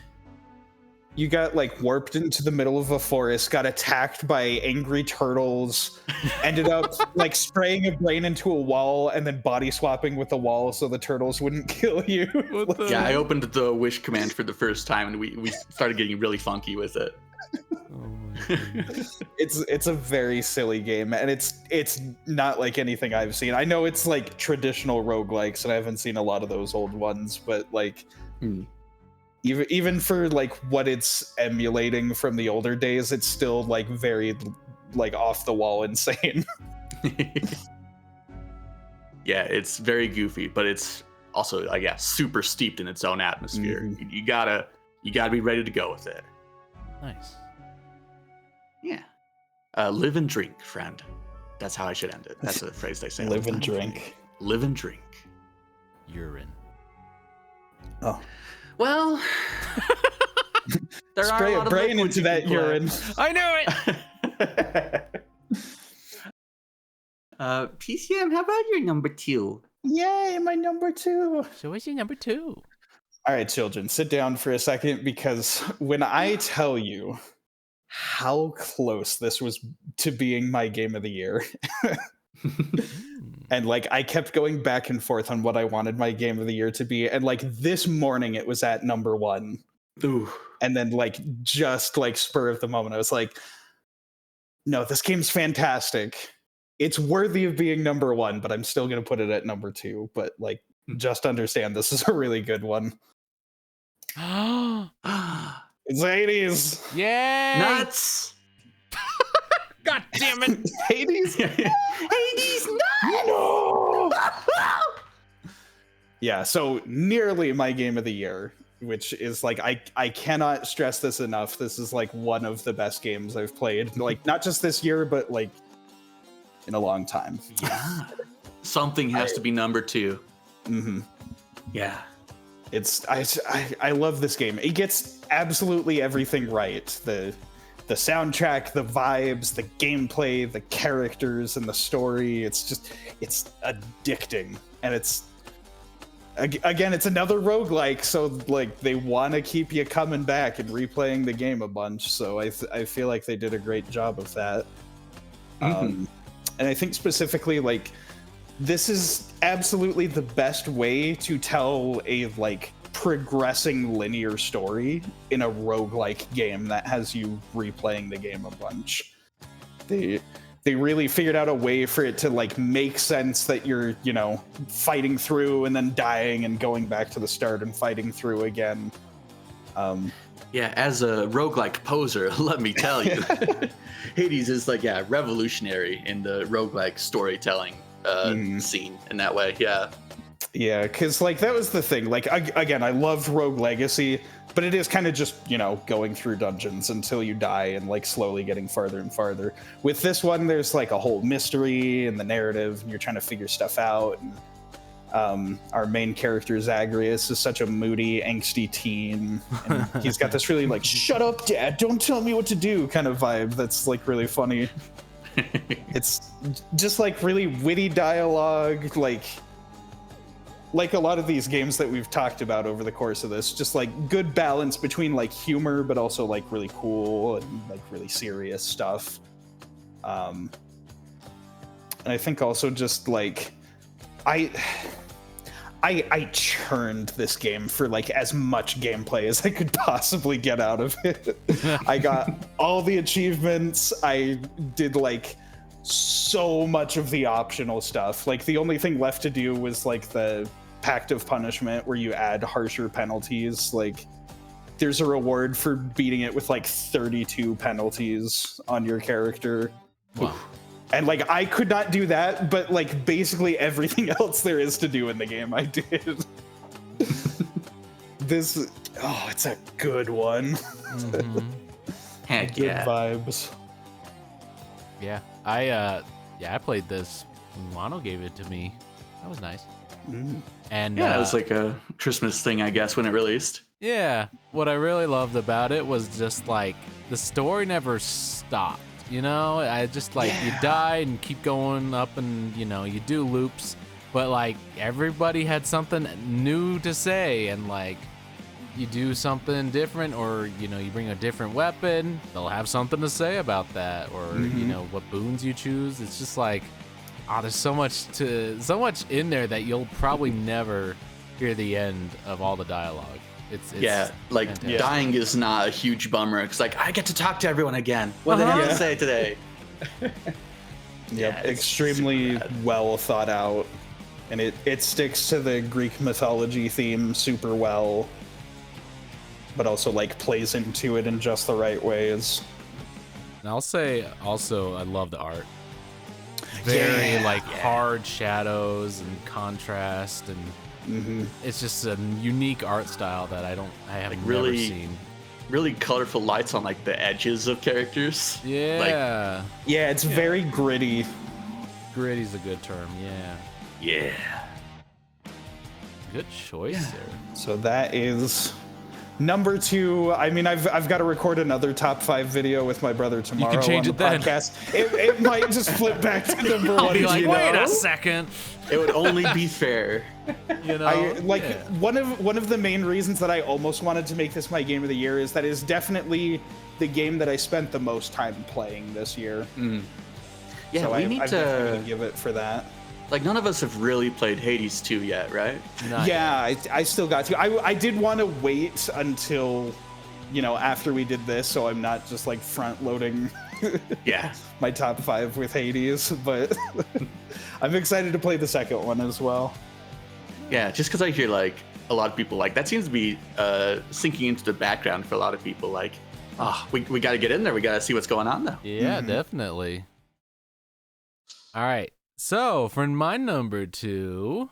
you got like warped into the middle of a forest, got attacked by angry turtles, ended up like spraying a brain into a wall, and then body swapping with the wall so the turtles wouldn't kill you. What the- Yeah, I opened the wish command for the first time, and we started getting really funky with it. Oh my goodness. It's a very silly game, and it's not like anything I've seen. I know it's like traditional roguelikes, and I haven't seen a lot of those old ones, but like even for like what it's emulating from the older days, it's still like very like off the wall insane. Yeah, it's very goofy, but it's also super steeped in its own atmosphere. Mhm. You gotta be ready to go with it. Nice. Yeah. Live and drink, friend. That's how I should end it. That's a phrase they say. all the Live and time. drink. Live and drink. Urine. Oh, Well, there spray are a a lot of brain liquids into you that can collect. urine. I knew it. PCM, how about your number 2? Yay, my number 2. So what's your number 2? All right, children, sit down for a second, because when I tell you how close this was to being my game of the year, and like I kept going back and forth on what I wanted my game of the year to be, and like this morning it was at number 1. Ooh. And then like just like spur of the moment, I was like, no, this game's fantastic. It's worthy of being number 1, but I'm still gonna put it at number 2. But like, just understand this is a really good one. It's Hades. Yay! Nuts! God damn it! Hades. Hades, No! Yeah, so nearly my game of the year, which is like I cannot stress this enough. This is like one of the best games I've played, like not just this year, but like in a long time. Yeah. Something has to be number 2. Mm-hmm. Yeah. It's I love this game. It gets absolutely everything right. The soundtrack, the vibes, the gameplay, the characters, and the story. It's addicting, and it's again, it's another roguelike, so like they want to keep you coming back and replaying the game a bunch. So I feel like they did a great job of that. And I think specifically like this is absolutely the best way to tell a like progressing linear story in a roguelike game that has you replaying the game a bunch. They really figured out a way for it to like make sense that you're, you know, fighting through and then dying and going back to the start and fighting through again. Yeah, as a roguelike poser, let me tell you, Hades is like, revolutionary in the roguelike storytelling scene in that way. Yeah. Yeah, because like that was the thing. Like again, I loved Rogue Legacy, but it is kind of just, you know, going through dungeons until you die and like slowly getting farther and farther. With this one, there's like a whole mystery in the narrative, and you're trying to figure stuff out. And our main character Zagreus is such a moody, angsty teen, and he's got this really like "shut up, Dad, don't tell me what to do" kind of vibe that's like really funny. It's just like really witty dialogue, like a lot of these games that we've talked about over the course of this, just like good balance between like humor but also like really cool and like really serious stuff. And I think also just like I churned this game for like as much gameplay as I could possibly get out of it. I got all the achievements. I did like so much of the optional stuff. Like the only thing left to do was like the Pact of Punishment, where you add harsher penalties like there's a reward for beating it with like 32 penalties on your character. Wow. And like I could not do that, but like basically everything else there is to do in the game I did. It's a good one. Mhm. Heck Good yeah. vibes. Yeah, I played this. Wano gave it to me. That was nice. Mm. And Yeah, it was like a Christmas thing, I guess, when it released. yeah, what I really loved about it was just like the story never stopped. You know, I just like you die and keep going up, and you know you do loops, but like everybody had something new to say, and like you do something different, or you know you bring a different weapon, they'll have something to say about that, or you know what boons you choose. It's just like, there's so much in there that you'll probably never hear the end of all the dialogue. It's Yeah, like fantastic. dying is not a huge bummer. It's like I get to talk to everyone again. What do they have to say today? Yep, Yeah, it's extremely super rad. well thought out, and it sticks to the Greek mythology theme super well, but also like plays into it in just the right ways. And I'll say also, I love the art. Very like hard shadows and contrast, and it's just a unique art style that I have never really seen. Really colorful lights on like the edges of characters. Yeah, Yeah, it's very gritty. gritty's a good term. Yeah, Yeah. good choice there. So that is number 2. I mean, I've got to record another top 5 video with my brother tomorrow change on the it then. podcast. It might just flip back to number 1. I'll be like, you wait know? a second. It would only be fair. You know, I like yeah. one of the main reasons that I almost wanted to make this my game of the year is that is definitely the game that I spent the most time playing this year. Yeah, So we I need definitely to. give it for that. Like, none of us have really played Hades 2 yet, right? Not Yeah, I still got to. I did want to wait until, you know, after we did this, so I'm not just like front loading Yeah. my top 5 with Hades, but I'm excited to play the second one as well. Yeah, just because I hear like a lot of people like that seems to be sinking into the background for a lot of people. Like, we got to get in there. We got to see what's going on now. Yeah, definitely. All right. So for my number 2,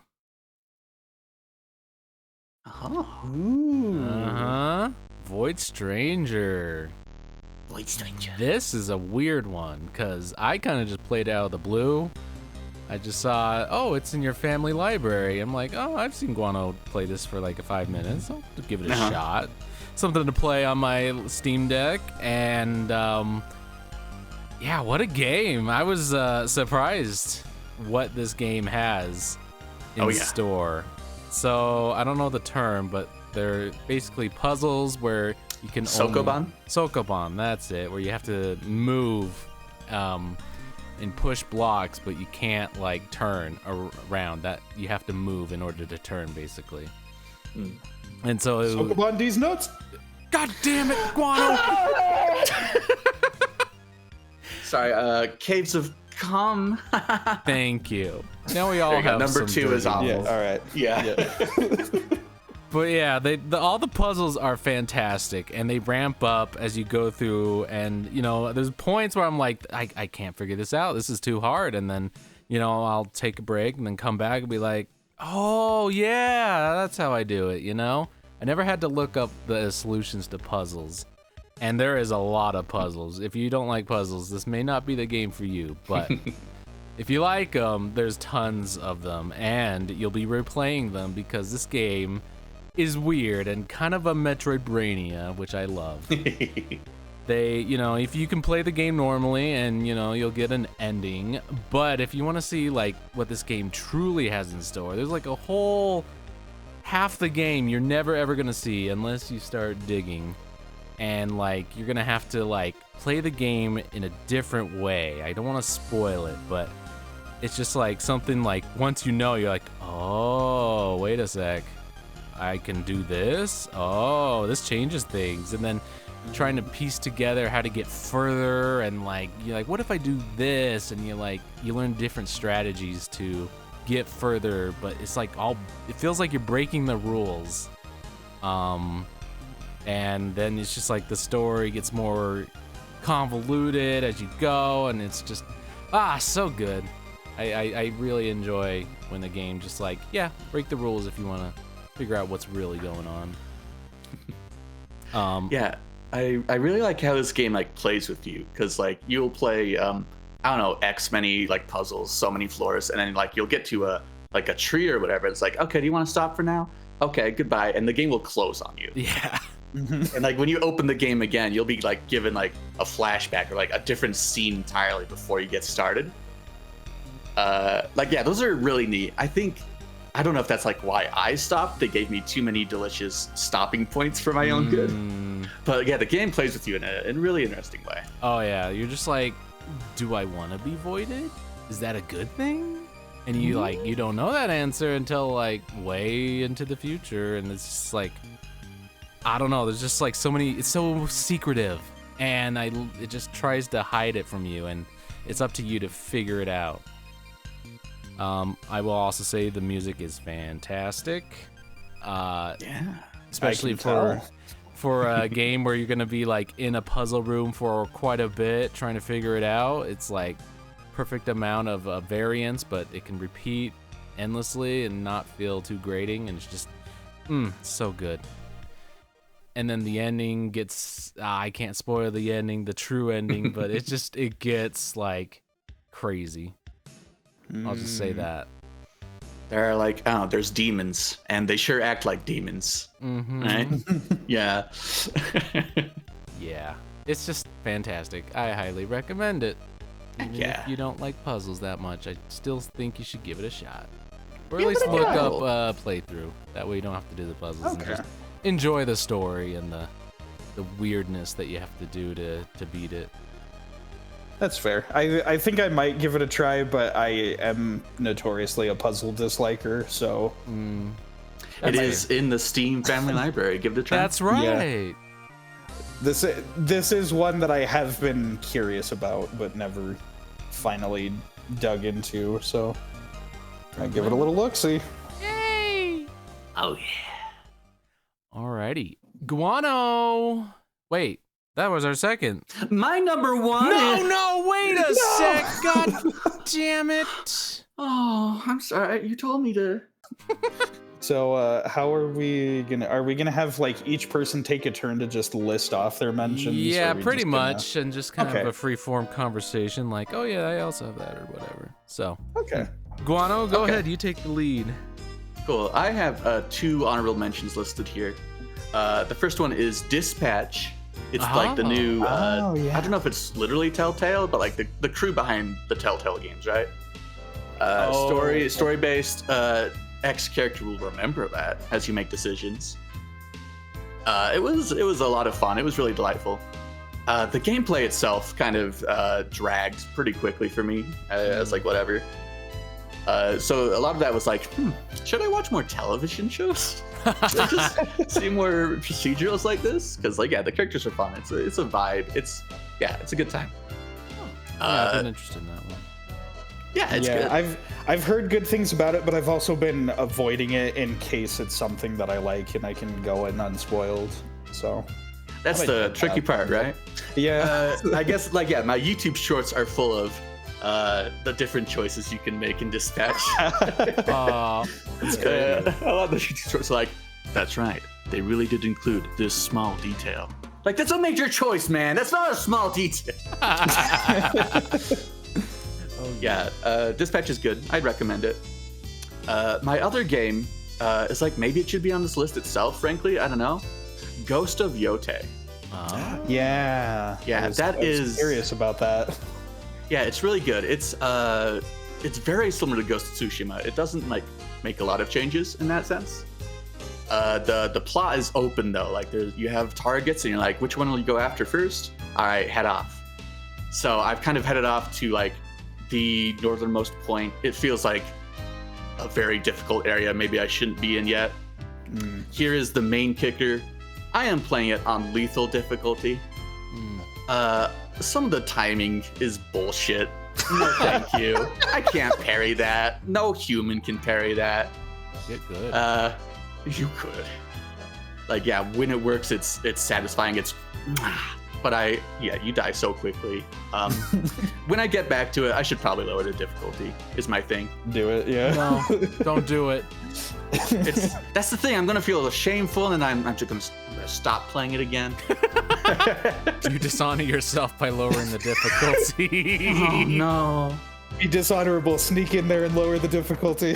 Oh. Void Stranger. Void Stranger. This is a weird one because I kind of just played it out of the blue. I just saw, oh, it's in your family library. I'm like, oh, I've seen Guano play this for like 5 minutes. I'll give it a shot. Something to play on my Steam Deck. And yeah, what a game. I was surprised what this game has in store. So I don't know the term, but they're basically puzzles where you can Sokoban? Sokoban, that's it, where you have to move and push blocks, but you can't like turn around. That you have to move in order to turn, basically. And so Sokoban these nuts. God damn it, Guano! Sorry, Caves of Calm. Thank you. Now we all There you go. have Number some 2 is dirty- awful. Yeah, all right. Yeah. But yeah, all the puzzles are fantastic, and they ramp up as you go through. And you know, there's points where I'm like, I can't figure this out. This is too hard. And then, you know, I'll take a break and then come back and be like, oh yeah, that's how I do it. You know, I never had to look up the solutions to puzzles, and there is a lot of puzzles. If you don't like puzzles, this may not be the game for you. But if you like them, there's tons of them, and you'll be replaying them because this game is weird and kind of a Metroidvania, which I love. They, you know, if you can play the game normally and, you know, you'll get an ending, but if you want to see like what this game truly has in store, there's like a whole half the game you're never ever gonna see unless you start digging. And like you're gonna have to like play the game in a different way. I don't want to spoil it, but it's just like something like once you know, you're like, oh, wait a sec, I can do this. Oh, this changes things. And then you're trying to piece together how to get further, and like you're like, what if I do this? And you learn different strategies to get further, but it's like it feels like you're breaking the rules. and then it's just like the story gets more convoluted as you go, and it's just so good. I really enjoy when the game just like, yeah, break the rules if you want to figure out what's really going on. Yeah, I really like how this game like plays with you, because like you'll play I don't know, X many like puzzles, so many floors, and then like you'll get to a tree or whatever. It's like, okay, do you want to stop for now? Okay, goodbye, and the game will close on you. Yeah. And like when you open the game again, you'll be like given like a flashback or like a different scene entirely before you get started. Like, yeah, those are really neat. I don't know if that's like why I stopped. They gave me too many delicious stopping points for my own good. But yeah, the game plays with you in a really interesting way. Oh yeah, you're just like, do I want to be voided? Is that a good thing? And you like, you don't know that answer until like way into the future, and it's just like, I don't know. There's just like so many. It's so secretive, and it just tries to hide it from you, and it's up to you to figure it out. I will also say the music is fantastic. Yeah, especially for a game where you're gonna be like in a puzzle room for quite a bit trying to figure it out. It's like perfect amount of variance, but it can repeat endlessly and not feel too grating, and it's just so good. And then the ending gets, I can't spoil the ending, the true ending, but it gets like crazy. I'll just say that. There are like, there's demons, and they sure act like demons, right? Yeah. Yeah, it's just fantastic. I highly recommend it. Even if you don't like puzzles that much, I still think you should give it a shot. Or at least look up playthrough. That way you don't have to do the puzzles and just enjoy the story and the weirdness that you have to do to beat it. That's fair. I think I might give it a try, but I am notoriously a puzzle disliker, so... It is in the Steam Family Library. Give it a try. That's right. Yeah. This is one that I have been curious about, but never finally dug into, so I give it a little look-see. Yay! Oh, yeah. Alrighty. Guano! Wait. That was our second. My number one. No, wait a sec. God damn it. Oh, I'm sorry. You told me to. So, how are we gonna have like each person take a turn to just list off their mentions? Yeah, pretty much, and just kind of a free-form conversation, like, oh yeah, I also have that or whatever. So, okay. Guano, go ahead. You take the lead. Cool. I have 2 honorable mentions listed here. The first one is Dispatch. It's like the new, I don't know if it's literally Telltale, but like the crew behind the Telltale games, right? Story-based, X character will remember that as you make decisions. It was a lot of fun. It was really delightful. The gameplay itself kind of dragged pretty quickly for me. I was like, whatever. So a lot of that was like, should I watch more television shows? Should I just see more procedurals like this? Because like, yeah, the characters are fun. It's a vibe. It's a good time. I've been interested in that one. Yeah, it's good. I've heard good things about it, but I've also been avoiding it in case it's something that I like and I can go in unspoiled. So that's the tricky part, right? Yeah. I guess like, yeah, my YouTube shorts are full of the different choices you can make in Dispatch. It's good. A lot of the YouTube shorts are like, that's right, they really did include this small detail. Like, that's a major choice, man. That's not a small detail. Yeah, Dispatch is good. I'd recommend it. My other game is like, maybe it should be on this list itself, frankly. I don't know. Ghost of Yotei. Yeah, that is serious about that. Yeah, it's really good. It's very similar to Ghost of Tsushima. It doesn't like make a lot of changes in that sense. The plot is open though. Like you have targets and you're like, which one will you go after first? All right, head off. So I've kind of headed off to like the northernmost point. It feels like a very difficult area. Maybe I shouldn't be in yet. Here is the main kicker. I am playing it on lethal difficulty. Some of the timing is bullshit. No, thank you. I can't parry that. No human can parry that. Get good. You could. Like, yeah, when it works, it's satisfying. But you die so quickly. When I get back to it, I should probably lower the difficulty. Is my thing. Do it, yeah. No, don't do it. That's the thing. I'm gonna feel shameful, and I'm just gonna stop playing it again. You dishonor yourself by lowering the difficulty. Oh no. Be dishonorable. Sneak in there and lower the difficulty.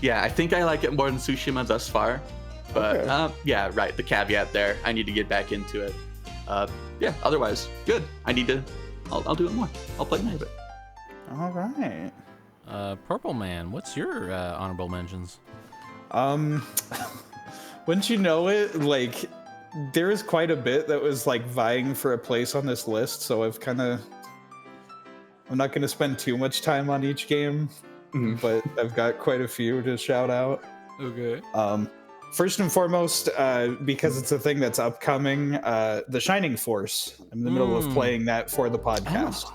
Yeah, I think I like it more than Tsushima thus far. But Okay. yeah, right. The caveat there. I need to get back into it. Yeah. Otherwise, good. I need to. I'll do it more. I'll play more of it. All right. Purple Man, what's your honorable mentions? Wouldn't you know it? Like, there is quite a bit that was like vying for a place on this list, so I'm not going to spend too much time on each game, but I've got quite a few to shout out. Okay. First and foremost, because it's a thing that's upcoming, The Shining Force. I'm in the middle of playing that for the podcast. Oh.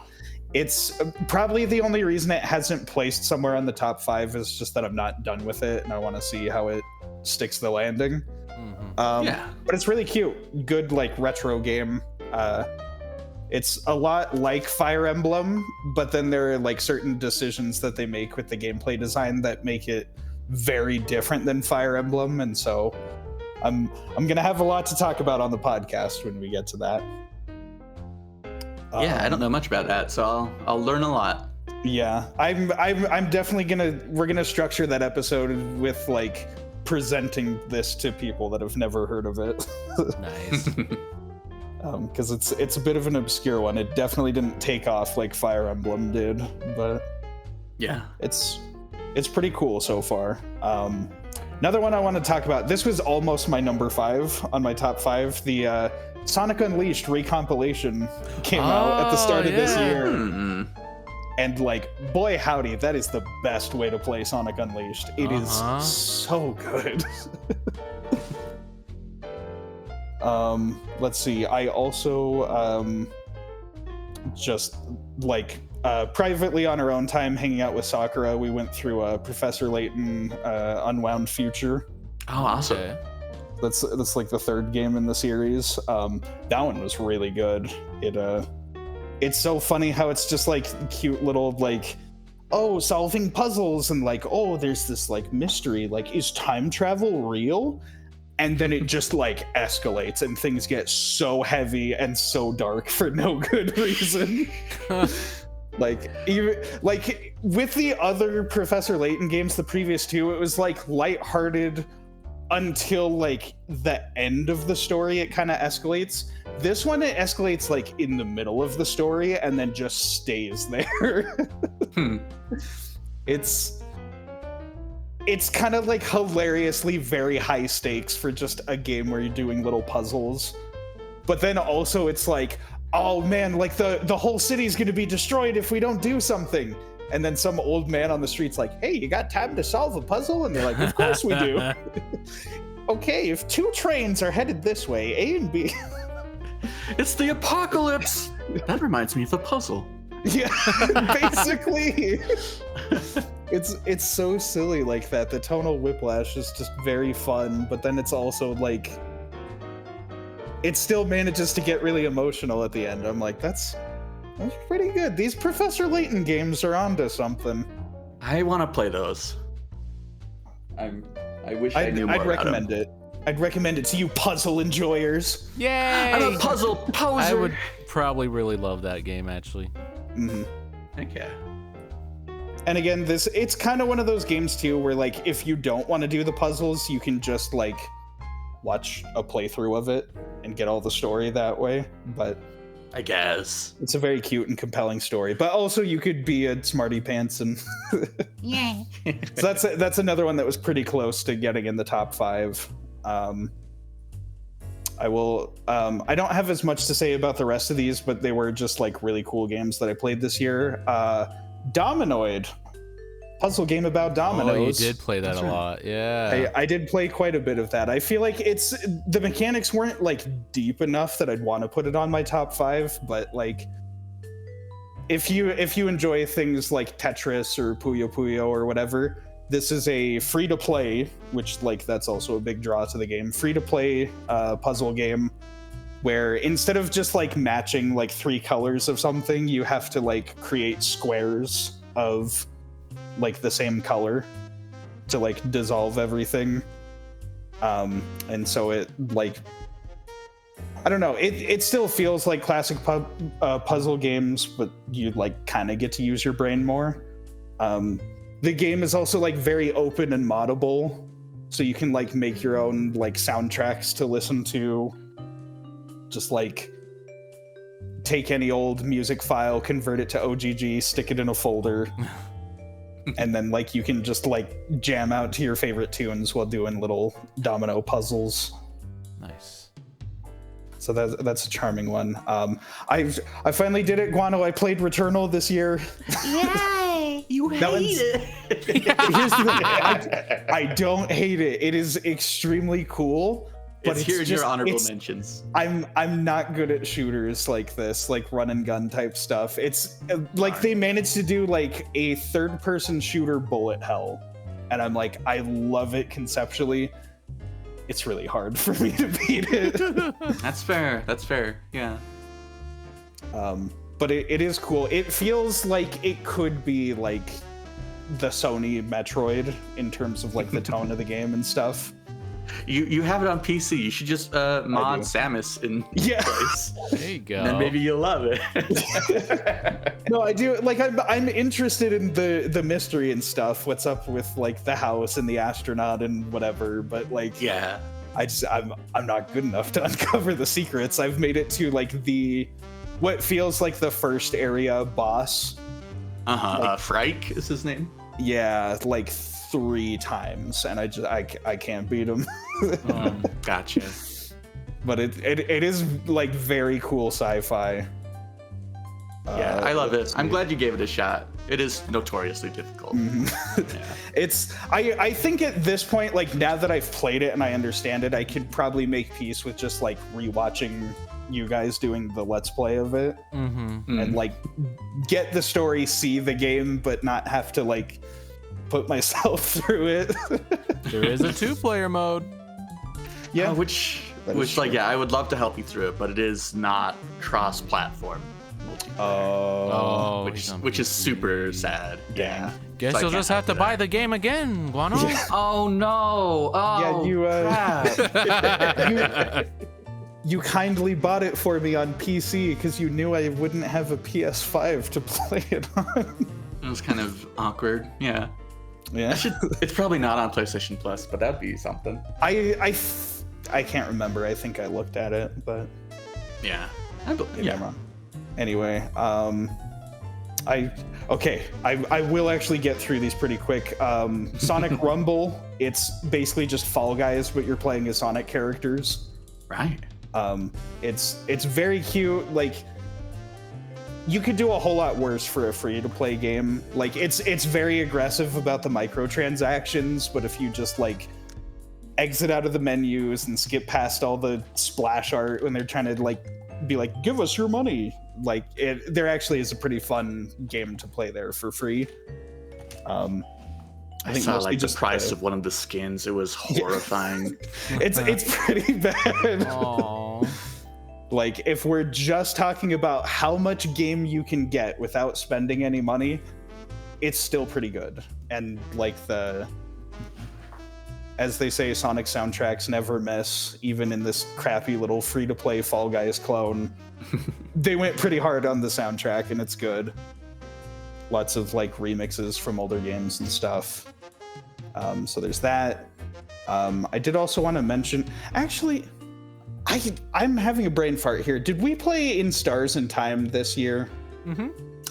It's probably the only reason it hasn't placed somewhere on the top 5 is just that I'm not done with it, and I want to see how it sticks the landing. Yeah. But it's really cute. Good, like, retro game. It's a lot like Fire Emblem, but then there are like certain decisions that they make with the gameplay design that make it very different than Fire Emblem, and so I'm gonna have a lot to talk about on the podcast when we get to that. Yeah, I don't know much about that, so I'll learn a lot. Yeah, I'm definitely we're gonna structure that episode with like presenting this to people that have never heard of it. Nice. Because it's a bit of an obscure one. It definitely didn't take off like Fire Emblem did, but Yeah. it's pretty cool so far. Another one I want to talk about. This was almost my number 5 on my top 5. The Sonic Unleashed recompilation came out at the start of this year, and like, boy howdy, that is the best way to play Sonic Unleashed. It is so good. Let's see. I also just like privately on our own time hanging out with Sakura, we went through Professor Layton Unwound Future. Oh, awesome. Okay. That's like the 3rd game in the series. That one was really good. It's so funny how it's just like cute little like, oh, solving puzzles and like, oh, there's this like mystery, like, is time travel real? And then it just like escalates and things get so heavy and so dark for no good reason. Like, even like with the other Professor Layton games, the previous 2, it was like lighthearted until like the end of the story. It kind of escalates. This one, it escalates like in the middle of the story and then just stays there. It's kind of like hilariously very high stakes for just a game where you're doing little puzzles. But then also it's like, oh man, like the whole city's gonna be destroyed if we don't do something. And then some old man on the street's like, hey, you got time to solve a puzzle? And they're like, of course we do. Okay, if 2 trains are headed this way, A and B. It's the apocalypse. That reminds me of the puzzle. Yeah, basically. It's so silly like that. The tonal whiplash is just very fun, but then it's also like, it still manages to get really emotional at the end. I'm like, that's pretty good. These Professor Layton games are onto something. I want to play those. I wish I knew more I'd recommend about it. I'd recommend it to you puzzle enjoyers. Yay! I'm a puzzle poser. I would probably really love that game, actually. Mm-hmm. Heck yeah. And again, it's kind of one of those games too where like if you don't want to do the puzzles, you can just like watch a playthrough of it and get all the story that way. But I guess. it's a very cute and compelling story. But also you could be a smarty pants and Yay. so that's another one that was pretty close to getting in the top 5. I don't have as much to say about the rest of these, but they were just like really cool games that I played this year. Dominoid, puzzle game about dominoes. Oh, you did play that a lot, yeah. I did play quite a bit of that. I feel like the mechanics weren't like deep enough that I'd want to put it on my top 5, but like if you enjoy things like Tetris or Puyo Puyo or whatever, This is a free-to-play, which like that's also a big draw to the game. Free-to-play puzzle game where instead of just like matching like 3 colors of something, you have to like create squares of like the same color to like dissolve everything. And so it like, I don't know, it still feels like classic puzzle games, but you like kind of get to use your brain more. The game is also like very open and moddable, so you can like make your own like soundtracks to listen to. Just like take any old music file, convert it to OGG, stick it in a folder, and then like you can just like jam out to your favorite tunes while doing little domino puzzles. Nice. So that's a charming one. I finally did it, Guano. I played Returnal this year. Yay! You hate it. Here's the thing. I don't hate it. It is extremely cool. But It's here in just, your honorable mentions. I'm not good at shooters like this, like run and gun type stuff. It's like they managed to do like a third-person shooter bullet hell, and I'm like, I love it conceptually. It's really hard for me to beat it. That's fair. That's fair. Yeah. But it is cool. It feels like it could be like the Sony Metroid in terms of like the tone of the game and stuff. You have it on PC. You should just mod Samus in place. There you go. And then maybe you'll love it. No, I do. Like, I'm interested in the mystery and stuff. What's up with like the house and the astronaut and whatever. But like, Yeah. I'm not good enough to uncover the secrets. I've made it to like what feels like the first area boss. Like, Frike is his name. Yeah, like 3 times, and I can't beat him. Gotcha. But it is like very cool sci-fi. Yeah, I love it. I'm glad you gave it a shot. It is notoriously difficult. I think at this point, like now that I've played it and I understand it, I could probably make peace with just like rewatching you guys doing the let's play of it and like get the story, see the game, but not have to like put myself through it. There is a 2-player mode. Yeah, which is like true. I would love to help you through it, but it is not cross-platform multiplayer, which is super sad. Yeah. Guess So I you'll can't just have to do buy that. the game again, Guano. Oh no! Oh, Yeah, you kindly bought it for me on PC because you knew I wouldn't have a PS5 to play it on. It was kind of awkward. Yeah. Yeah, It's probably not on PlayStation Plus, but that'd be something. I can't remember. I think I looked at it, but Yeah. maybe I'm wrong. Anyway, I will actually get through these pretty quick. Sonic Rumble, it's basically just Fall Guys, but you're playing as Sonic characters. Right. It's very cute. Like, you could do a whole lot worse for a free-to-play game. Like, it's very aggressive about the microtransactions, but if you just like exit out of the menus and skip past all the splash art when they're trying to like be like, give us your money, like there actually is a pretty fun game to play there for free. I think saw mostly like the just price of one of the skins. It was horrifying. it's pretty bad. Aww. Like, if we're just talking about how much game you can get without spending any money, it's still pretty good. And like as they say, Sonic soundtracks never miss, even in this crappy little free-to-play Fall Guys clone. They went pretty hard on the soundtrack, and it's good. Lots of like remixes from older games and stuff. So there's that. I did also want to mention, actually, I'm having a brain fart here. Did we play In Stars in Time this year?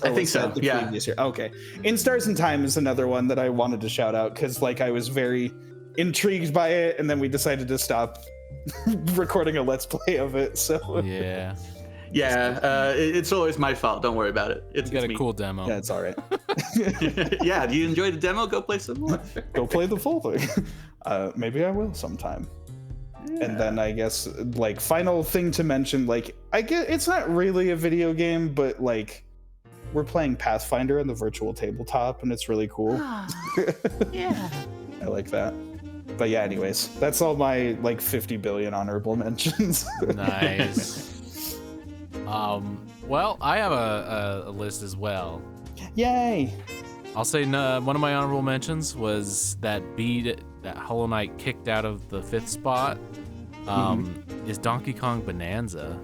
I think so. The Yeah. previous year? Okay. In Stars in Time is another one that I wanted to shout out because like I was very intrigued by it, and then we decided to stop recording a let's play of it. So Yeah. Yeah. It's always my fault. Don't worry about it. It's You got a me. cool demo. yeah, it's all right. Yeah. Do you enjoy the demo? Go play some more. Go play the full thing. Maybe I will sometime. And then I guess like final thing to mention, like I guess it's not really a video game, but like we're playing Pathfinder on the virtual tabletop, and it's really cool. Yeah. I like that. But yeah, anyways, that's all my like 50 billion honorable mentions. Nice. Well, I have a list as well. Yay! I'll say one of my honorable mentions was that beat that Hollow Knight kicked out of the 5th spot. Is Donkey Kong Bonanza.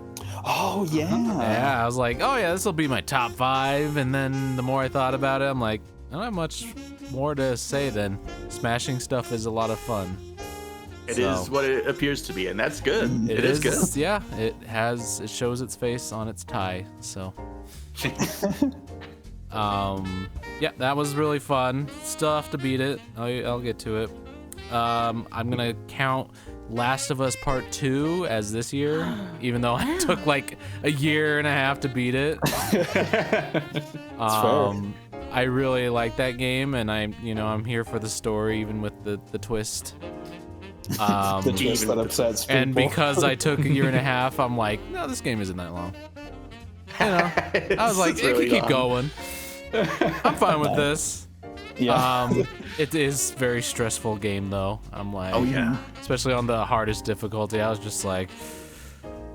Oh yeah. Yeah, I was like, oh yeah, this will be my top 5. And then the more I thought about it, I'm like, I don't have much more to say than smashing stuff is a lot of fun. It is what it appears to be, and that's good. It is good. Yeah, it shows its face on its tie. So, yeah, that was really fun. Still have to beat it. I'll get to it. I'm gonna count Last of Us Part 2 as this year, even though it took like a year and a half to beat it. I really like that game, and I'm here for the story, even with the twist. The twist that upsets people. And because I took a year and a half, I'm like, no, this game isn't that long. I was like, it really can keep long. going. I'm fine with this. Yeah. It is a very stressful game, though. I'm like, Oh yeah. especially on the hardest difficulty. I was just like,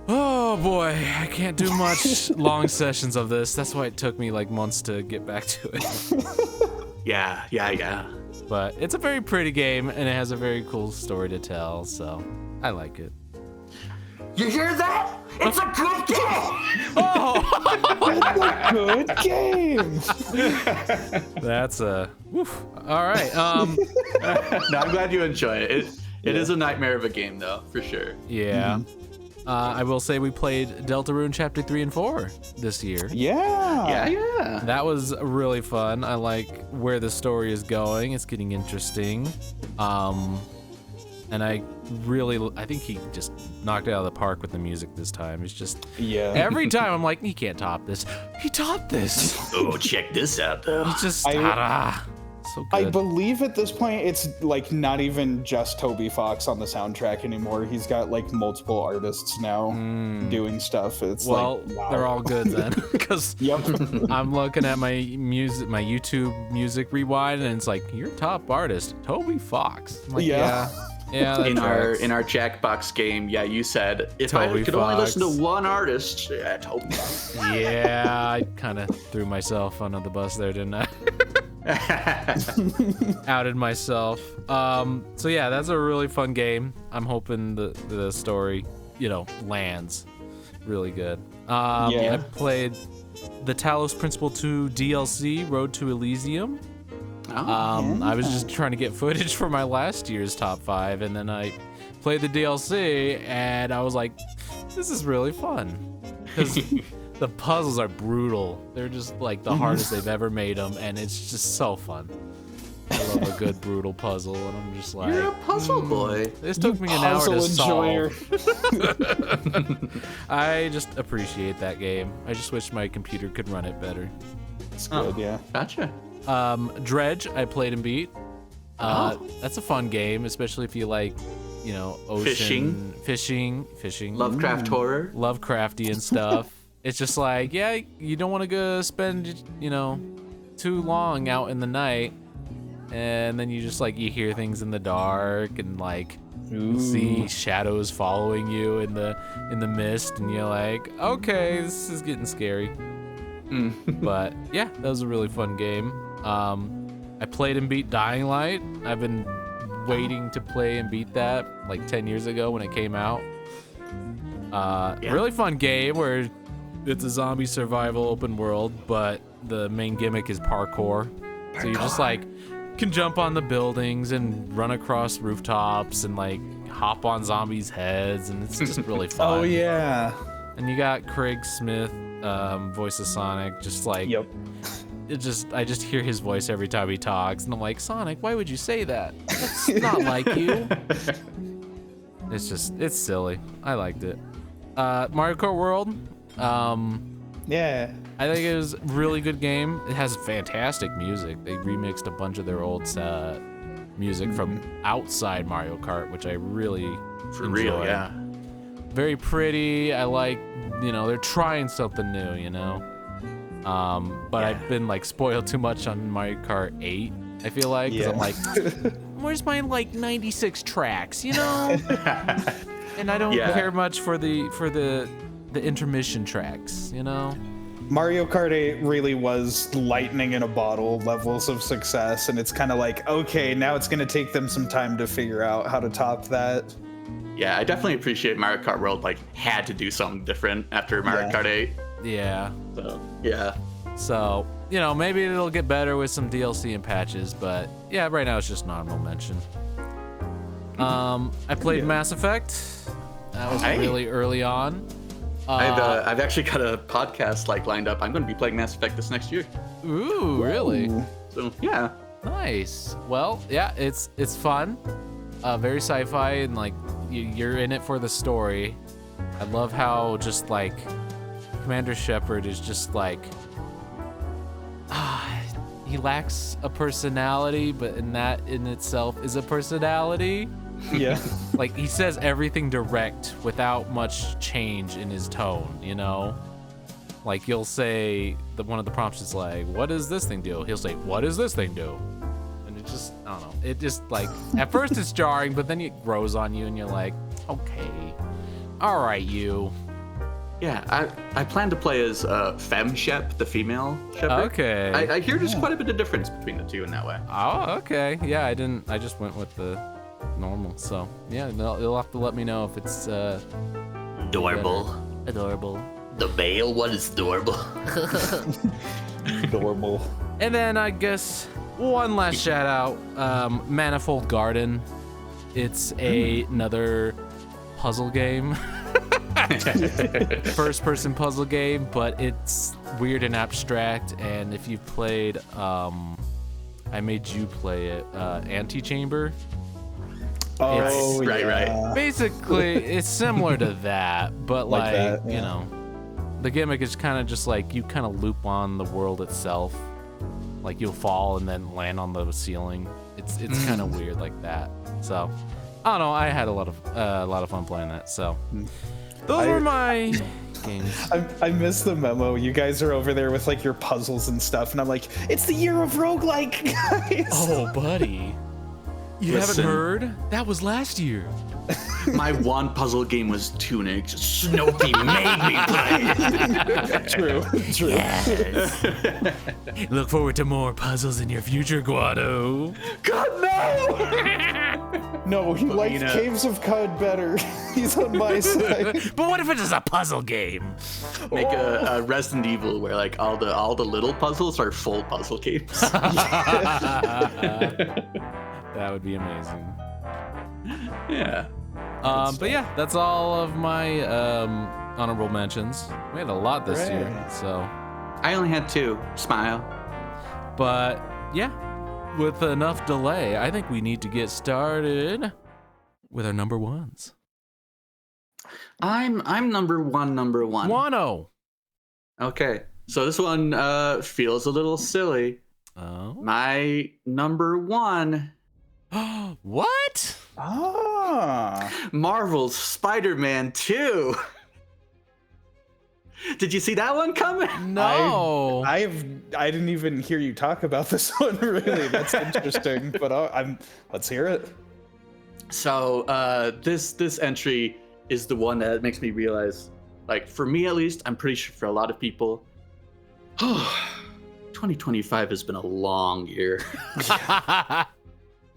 oh boy, I can't do much long sessions of this. That's why it took me like months to get back to it. Yeah. But it's a very pretty game, and it has a very cool story to tell, so I like it. You hear that? It's a good game. Good game. That's a woof. All right. No, I'm glad you enjoy it. It is a nightmare of a game, though, for sure. Yeah. I will say we played Deltarune Chapter 3 and 4 this year. Yeah. Yeah. That was really fun. I like where the story is going. It's getting interesting. And I think he just knocked it out of the park with the music this time. It's just, every time I'm like, he can't top this. He topped this. Oh, check this out, though. It's just, so I good. believe at this point it's like not even just Toby Fox on the soundtrack anymore. He's got like multiple artists now doing stuff. It's Well, like, wow. they're all good then, because I'm looking at my YouTube music rewind, and it's like, your top artist, Toby Fox. I'm like, yeah, that in tracks. our Jackbox game, yeah, you said if Toby I could only Fox. listen to one artist, yeah, Toby. Yeah, I kind of threw myself under the bus there, didn't I? Outed myself. So yeah, that's a really fun game. I'm hoping the story, lands really good. I played the Talos Principle 2 DLC, Road to Elysium. I was just trying to get footage for my last year's top 5, and then I played the DLC, and I was like, this is really fun. Because the puzzles are brutal. They're just like the hardest they've ever made them, and it's just so fun. I love a good brutal puzzle, and I'm just like, You're a puzzle boy. This took me an hour to enjoyer. solve. I just appreciate that game. I just wish my computer could run it better. It's good, yeah. Gotcha. Dredge, I played and beat. That's a fun game, especially if you like, ocean fishing, Lovecraft horror. Lovecrafty and stuff. It's just like, yeah, you don't want to go spend, too long out in the night, and then you just like you hear things in the dark and like see shadows following you in the mist, and you're like, okay, this is getting scary. But yeah, that was a really fun game. I played and beat Dying Light. I've been waiting to play and beat that like 10 years ago when it came out. Really fun game where it's a zombie survival open world, but the main gimmick is parkour. So you just like can jump on the buildings and run across rooftops and like hop on zombies' heads, and it's just really fun. Oh yeah. And you got Craig Smith, voice of Sonic, just like I just hear his voice every time he talks, and I'm like, Sonic, why would you say that? That's not like you. It's silly. I liked it. Mario Kart World. Yeah. I think it was a really good game. It has fantastic music. They remixed a bunch of their old music from outside Mario Kart, which I really For enjoy. real, yeah. Very pretty. I like, they're trying something new, But I've been like spoiled too much on Mario Kart 8. I feel like, 'cause I'm like, where's my like 96 tracks, you know? And I don't care much for the intermission tracks, you know? Mario Kart 8 really was lightning in a bottle levels of success, and it's kind of like, okay, now it's going to take them some time to figure out how to top that. Yeah, I definitely appreciate Mario Kart World like had to do something different after Mario Kart 8. Yeah. So, yeah. So, you know, maybe it'll get better with some DLC and patches, but yeah, right now it's just an honorable mention. I played Mass Effect. That was really early on. I've actually got a podcast like lined up. I'm going to be playing Mass Effect this next year. Ooh, really? So yeah. Nice. Well, yeah, it's fun. Very sci-fi, and like you're in it for the story. I love how just like Commander Shepard is just like he lacks a personality, but that in itself is a personality. Yeah. Like he says everything direct without much change in his tone, you know? Like you'll say one of the prompts is like, "What does this thing do?" He'll say, "What does this thing do?" And it just, I don't know. It just like at first it's jarring, but then it grows on you and you're like, "Okay. All right, you." Yeah, I plan to play as Femme Shep, the female Shepard. Okay. I hear there's quite a bit of difference between the two in that way. Oh, okay. Yeah, I just went with the normal. So, yeah, you'll have to let me know if it's Adorable. adorable. The male one is adorable. Adorable. And then I guess one last shout out, Manifold Garden. It's another puzzle game. First person puzzle game, but it's weird and abstract. And if you've played, I made you play it, Antechamber. Oh, right. Basically, it's similar to that, but like that, you know, the gimmick is kind of just like you kind of loop on the world itself. Like you'll fall and then land on the ceiling. It's kind of weird like that. So I don't know. I had a lot of fun playing that. So those were my games. I miss the memo. You guys are over there with like your puzzles and stuff, and I'm like, it's the year of roguelike, guys. Oh, buddy. You Listen. haven't heard? That was last year. My one puzzle game was Tunic. Snopey made me play. True. Yes. Look forward to more puzzles in your future, Guado. God, no! No, he liked Melina. Caves of Cod better. He's on my side. But what if it is a puzzle game? Make a Resident Evil where like all the little puzzles are full puzzle games. That would be amazing. Yeah. But yeah, that's all of my honorable mentions. We had a lot this year, Right. so. I only had 2. Smile. But yeah, with enough delay, I think we need to get started with our number ones. I'm number one. Wano. Okay. So this one feels a little silly. Oh. My number 1, What? Ah. Marvel's Spider-Man 2. Did you see that one coming? No. I didn't even hear you talk about this one. Really, that's interesting. But let's hear it. So this entry is the one that makes me realize, like for me at least, I'm pretty sure for a lot of people, 2025 has been a long year.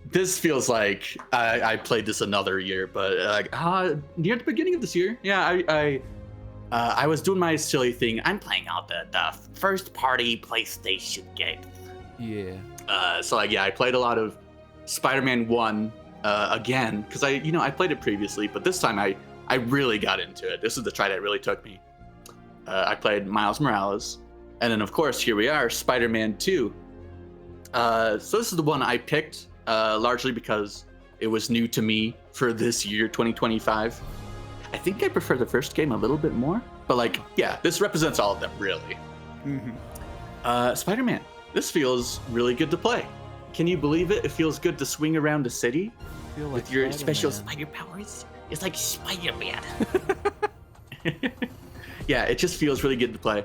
This feels like I played this another year, but near the beginning of this year, yeah, I was doing my silly thing. I'm playing out the first party PlayStation game. Yeah. So like, yeah, I played a lot of Spider-Man 1 again because I played it previously, but this time I really got into it. This is the try that really took me. I played Miles Morales, and then of course here we are, Spider-Man 2. So this is the one I picked largely because it was new to me for this year, 2025. I think I prefer the first game a little bit more, but like, yeah, this represents all of them really. Mm-hmm. Spider-Man, this feels really good to play. Can you believe it? It feels good to swing around the city with your special spider powers. It's like Spider-Man. Yeah, it just feels really good to play.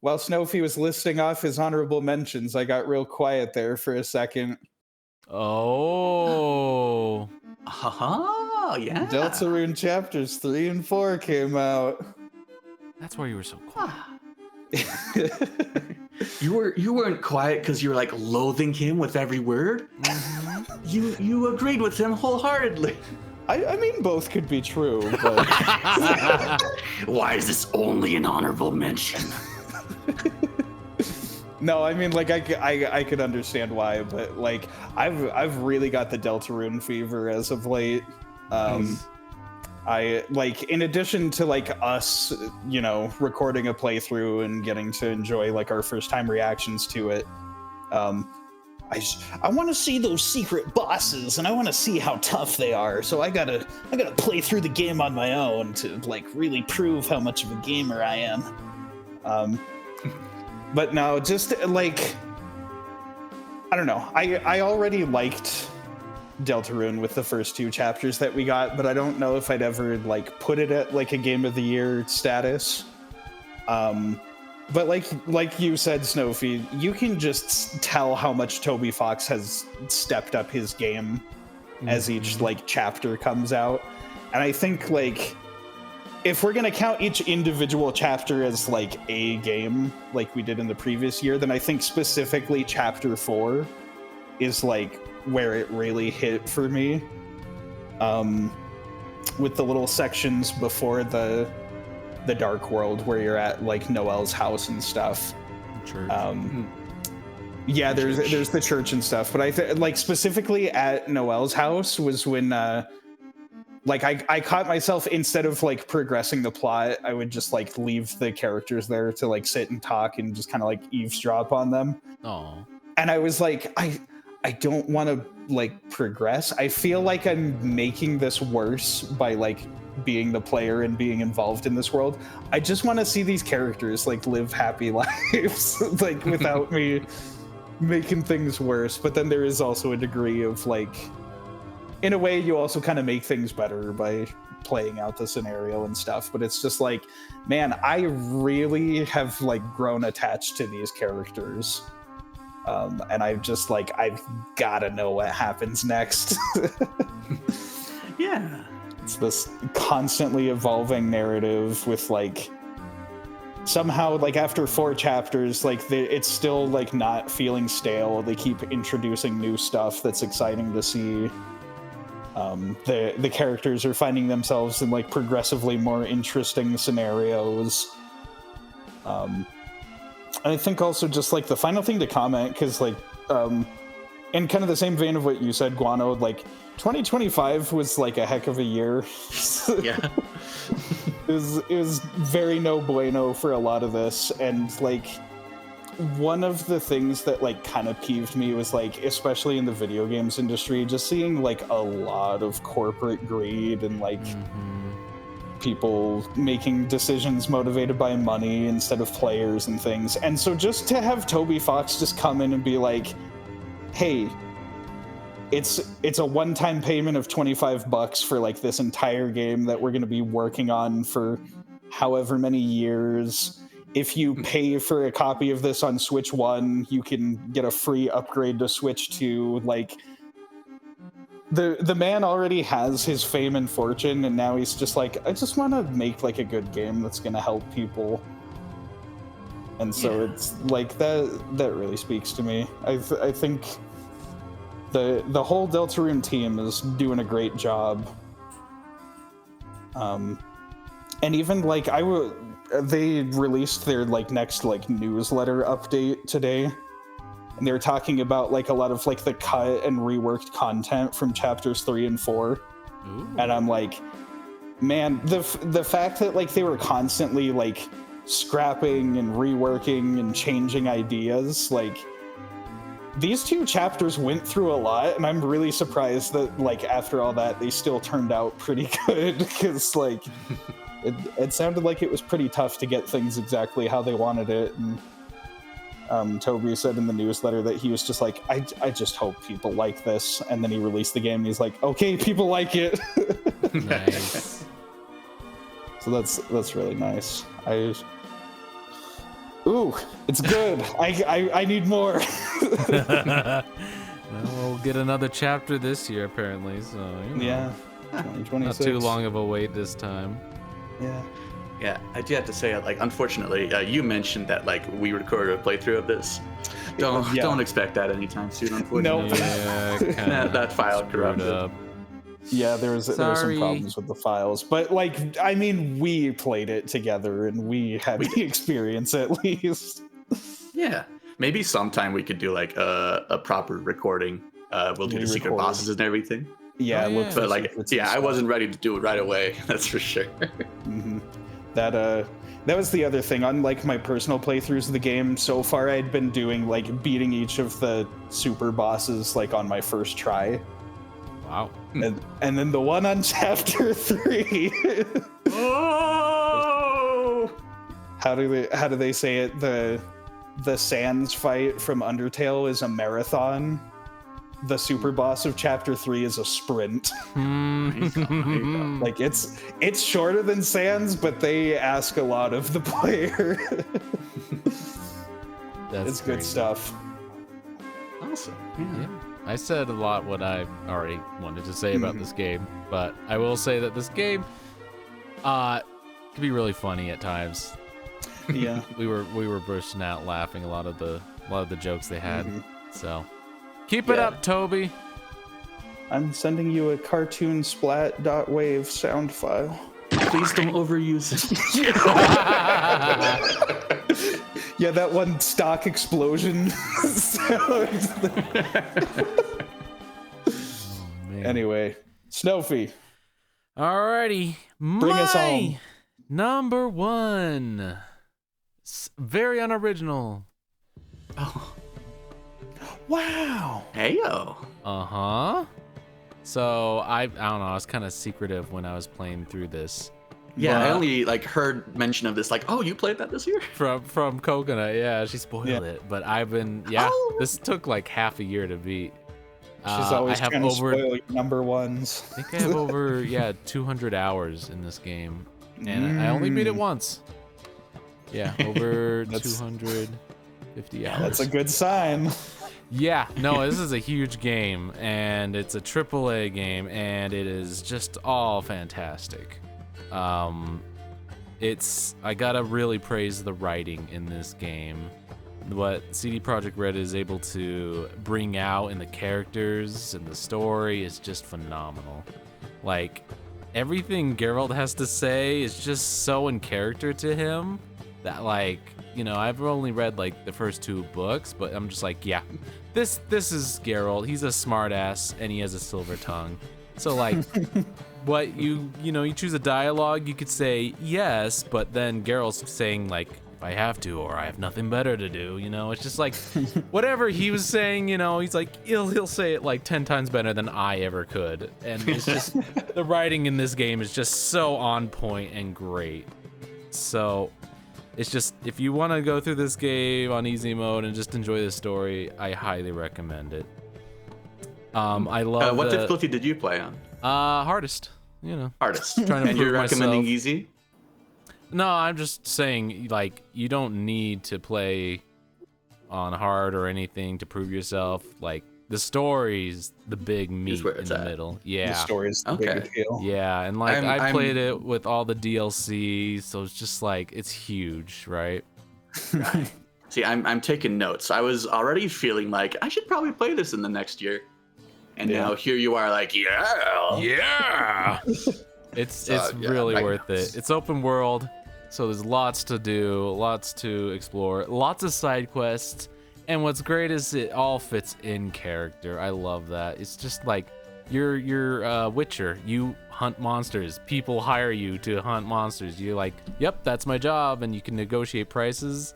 While Snowfy was listing off his honorable mentions, I got real quiet there for a second. Oh. Yeah. Deltarune chapters 3 and 4 came out. That's why you were so quiet. You weren't quiet because you were like loathing him with every word. You agreed with him wholeheartedly. I mean, both could be true, but Why is this only an honorable mention? no, I mean, like I could understand why, but like I've really got the Deltarune fever as of late. I like, in addition to like us, you know, recording a playthrough and getting to enjoy like our first time reactions to it. I want to see those secret bosses, and I want to see how tough they are. So I gotta play through the game on my own to like really prove how much of a gamer I am. But no, just like, I don't know. I already liked Deltarune with the first 2 chapters that we got, but I don't know if I'd ever like put it at like a game of the year status. But like you said, Snowfy, you can just tell how much Toby Fox has stepped up his game as each like chapter comes out. And I think like if we're gonna count each individual chapter as like a game like we did in the previous year, then I think specifically chapter 4 is like where it really hit for me. With the little sections before the Dark World where you're at like Noelle's house and stuff. Church. Yeah, there's the church and stuff, but I like specifically at Noelle's house was when like I caught myself, instead of like progressing the plot, I would just like leave the characters there to like sit and talk and just kind of like eavesdrop on them. Oh. And I was like, I don't want to like progress. I feel like I'm making this worse by like being the player and being involved in this world. I just want to see these characters like live happy lives like without me making things worse. But then there is also a degree of like, in a way you also kind of make things better by playing out the scenario and stuff. But it's just like, man, I really have like grown attached to these characters. And I've just like, I've gotta know what happens next. Yeah. It's this constantly evolving narrative with like, somehow like after 4 chapters, like it's still like not feeling stale. They keep introducing new stuff that's exciting to see. The characters are finding themselves in like progressively more interesting scenarios. And I think also just like the final thing to comment, because like in kind of the same vein of what you said, Guano, like 2025 was like a heck of a year. Yeah. It was very no bueno for a lot of this, and like one of the things that like kind of peeved me was like, especially in the video games industry, just seeing like a lot of corporate greed and like people making decisions motivated by money instead of players and things. And so just to have Toby Fox just come in and be like, hey, it's a one-time payment of $25 for like this entire game that we're going to be working on for however many years. If you pay for a copy of this on Switch 1, you can get a free upgrade to Switch 2. Like, the man already has his fame and fortune, and now he's just like, I just want to make like a good game that's going to help people. And so it's like that really speaks to me. I think the whole Deltarune team is doing a great job. And even like they released their like next like newsletter update today, and they were talking about like a lot of like the cut and reworked content from chapters 3 and 4. Ooh. And I'm like, man, the fact that like they were constantly like scrapping and reworking and changing ideas, like these 2 chapters went through a lot, and I'm really surprised that like after all that they still turned out pretty good, because like it sounded like it was pretty tough to get things exactly how they wanted it. And Toby said in the newsletter that he was just like, I just hope people like this. And then he released the game and he's like, okay, people like it. Nice. So that's really nice. Ooh, it's good. I need more. Well, we'll get another chapter this year, apparently. So Yeah. not 2026. too long of a wait this time. Yeah. Yeah, I do have to say, like, unfortunately, you mentioned that like we recorded a playthrough of this. Yeah. Don't expect that anytime soon. Unfortunately, Nope. Yeah, kinda that file screwed corrupted. up. Yeah, there was some Sorry. problems with the files, but like, I mean, we played it together and we had the experience at least. Yeah, maybe sometime we could do like a proper recording. We'll do the secret Re-record. bosses and everything. Yeah, Oh, look yeah. for But like, secrets and yeah, I stuff. wasn't ready to do it right away. That's for sure. That was the other thing. Unlike my personal playthroughs of the game, so far I'd been doing like beating each of the super bosses like on my first try, Wow. and then the one on chapter 3. Oh! How do they say it? The Sans fight from Undertale is a marathon. The super boss of chapter 3 is a sprint. Like it's shorter than Sans, but they ask a lot of the player. That's It's good crazy. stuff. Awesome. Yeah. I said a lot what I already wanted to say about this game, but I will say that this game can be really funny at times. Yeah. We were bursting out laughing a lot of the jokes they had. So keep it Yeah. up, Toby. I'm sending you a cartoon splat.wave sound file. Please don't overuse it. Yeah, that one stock explosion sound. Man. Anyway, Snowfy. Alrighty, Bring us home. Number 1, very unoriginal. Oh, Wow. heyo. So I don't know. I was kind of secretive when I was playing through this. Yeah, I But- only like heard mention of this. Like, oh, you played that this year? From Coconut, yeah, she spoiled Yeah. it. But I've been, yeah, Oh. this took like half a year to beat. She's always I have trying to over, spoil your number ones. I think I have over, 200 hours in this game, and I only beat it once. Yeah, over That's- 250 hours. That's a good sign. Yeah, no, this is a huge game, and it's a AAA game, and it is just all fantastic. I gotta really praise the writing in this game. What CD Projekt Red is able to bring out in the characters and the story is just phenomenal. Like, everything Geralt has to say is just so in character to him that, like, I've only read like the first 2 books, but I'm just like, yeah, this is Geralt. He's a smartass and he has a silver tongue. So like, what you choose a dialogue, you could say yes, but then Geralt's saying like, if I have to, or I have nothing better to do. It's just like whatever he was saying. He's like he'll say it like 10 times better than I ever could, and it's just the writing in this game is just so on point and great. So. It's just, if you want to go through this game on easy mode and just enjoy the story, I highly recommend it. I love What the difficulty did you play on? hardest, Hardest. Trying to and you're prove recommending myself. easy? No, I'm just saying, like, you don't need to play on hard or anything to prove yourself. Like, the story's the big meat where in it's the at. middle. The Yeah. story's the Okay. big deal. Yeah, and like I'm- I played it with all the DLC, so it's just like, it's huge, right? See, I'm taking notes. I was already feeling like I should probably play this in the next year. And Yeah. now here you are like, yeah. Yeah. It's yeah, really I worth know. it. It's open world, so there's lots to do, lots to explore, lots of side quests, and what's great is it all fits in character. I love that. It's just like you're Witcher. You hunt monsters. People hire you to hunt monsters. You're like, yep, that's my job, and you can negotiate prices.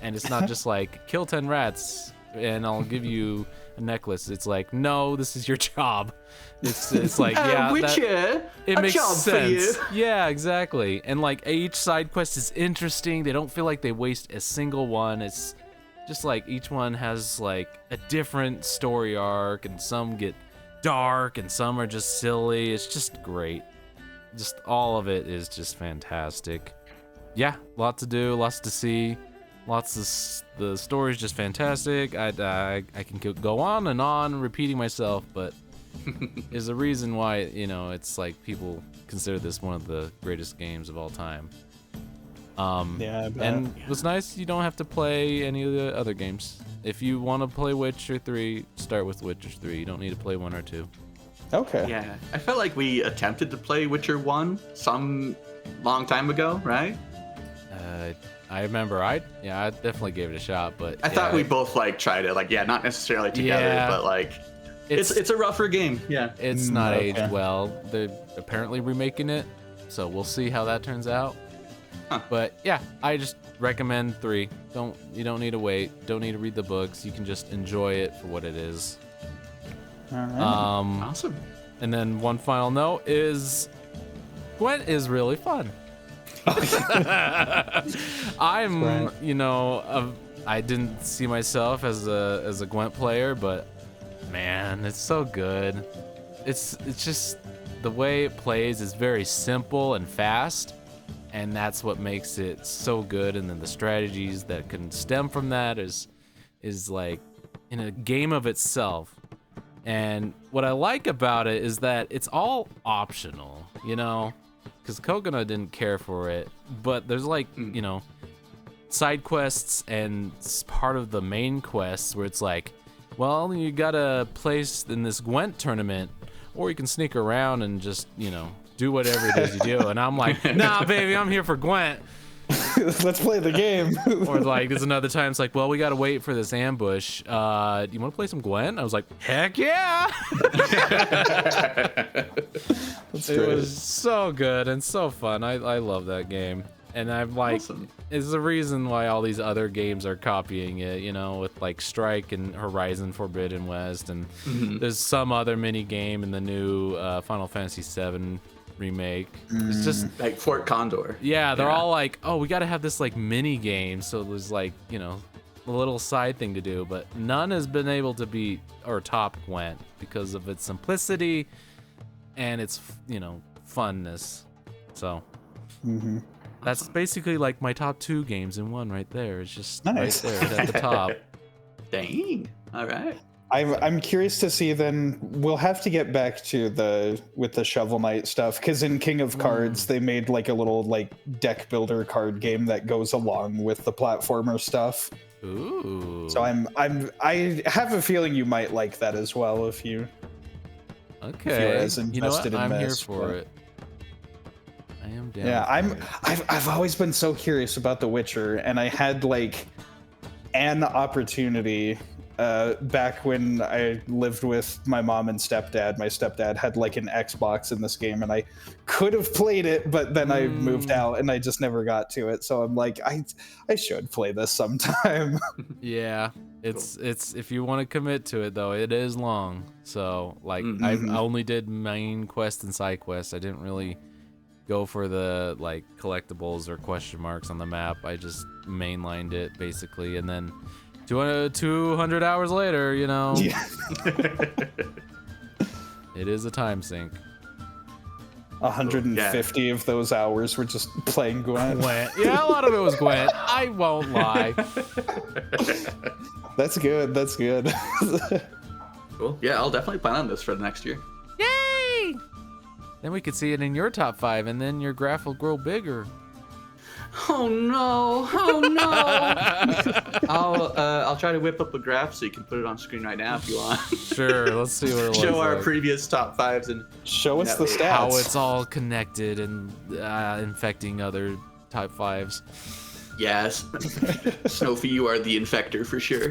And it's not just like kill 10 rats and I'll give you a necklace. It's like, no, this is your job. It's like, yeah, Witcher, it a makes job sense. for you. Yeah, exactly. And like each side quest is interesting. They don't feel like they waste a single one. It's just like each one has like a different story arc, and some get dark and some are just silly. It's just great. Just all of it is just fantastic. Yeah, lots to do, lots to see. The story's just fantastic. I can go on and on repeating myself, but there's a reason why, it's like people consider this one of the greatest games of all time. Yeah, I bet. And what's nice, you don't have to play any of the other games. If you want to play Witcher 3, start with Witcher 3. You don't need to play 1 or 2. Okay. Yeah, I felt like we attempted to play Witcher 1 some long time ago, right? I remember I definitely gave it a shot, but I thought we both tried it, not necessarily together, Yeah. but it's a rougher game. Yeah. it's not okay. aged well. They're apparently remaking it, so we'll see how that turns out. Huh. But yeah, I just recommend 3. You don't need to wait. Don't need to read the books. You can just enjoy it for what it is. All right. Awesome. And then one final note is Gwent is really fun. I'm, Right. I didn't see myself as a Gwent player, but man, it's so good. It's just the way it plays is very simple and fast, and that's what makes it so good. And then the strategies that can stem from that is like in a game of itself. And what I like about it is that it's all optional, because Coconut didn't care for it, but there's side quests and part of the main quests where it's like, well, you gotta place in this Gwent tournament, or you can sneak around and just, do whatever it is you do. And I'm like, nah, baby, I'm here for Gwent. Let's play the game. Or there's another time it's like, well, we gotta wait for this ambush. Do you want to play some Gwent? I was like, heck yeah! That's It great. was so good and so fun. I love that game. And I'm like, Awesome. it's the reason why all these other games are copying it, with Strike and Horizon Forbidden West. And there's some other mini game in the new Final Fantasy VII remake. It's just, Like Fort Condor. yeah, they're all like, oh, we got to have this mini game. So there's a little side thing to do. But none has been able to beat or top Gwent because of its simplicity and its, funness. So that's basically my top 2 games in one right there. It's just Nice. right there at the top. Dang. All right. I'm curious to see then. We'll have to get back to with the Shovel Knight stuff, because in King of Cards they made a little deck builder card game that goes along with the platformer stuff. Ooh. So I have a feeling you might like that as well if you. okay. as invested in I'm here this, for but- it. I am down. Yeah, for it. I've always been so curious about The Witcher, and I had an opportunity back when I lived with my mom and stepdad. My stepdad had an Xbox in this game, and I could have played it, but then I moved out and I just never got to it. So I'm like, I should play this sometime. Yeah, it's if you want to commit to it though, it is long. So I only did main quest and side quests. I didn't really go for the collectibles or question marks on the map. I just mainlined it basically, and then 200 hours later, Yeah. it is a time sink. 150 of those hours were just playing Gwent. Yeah, a lot of it was Gwent. I won't lie. That's good. That's good. Cool. Yeah, I'll definitely plan on this for the next year. Yay! Then we could see it in your top 5, and then your graph will grow bigger. Oh no! Oh no! I'll try to whip up a graph so you can put it on screen right now if you want. Sure, let's see what it looks Show our like. previous top 5s and Show us the stats. How it's all connected and infecting other type 5s. yes, Snowfy, you are the infector for sure.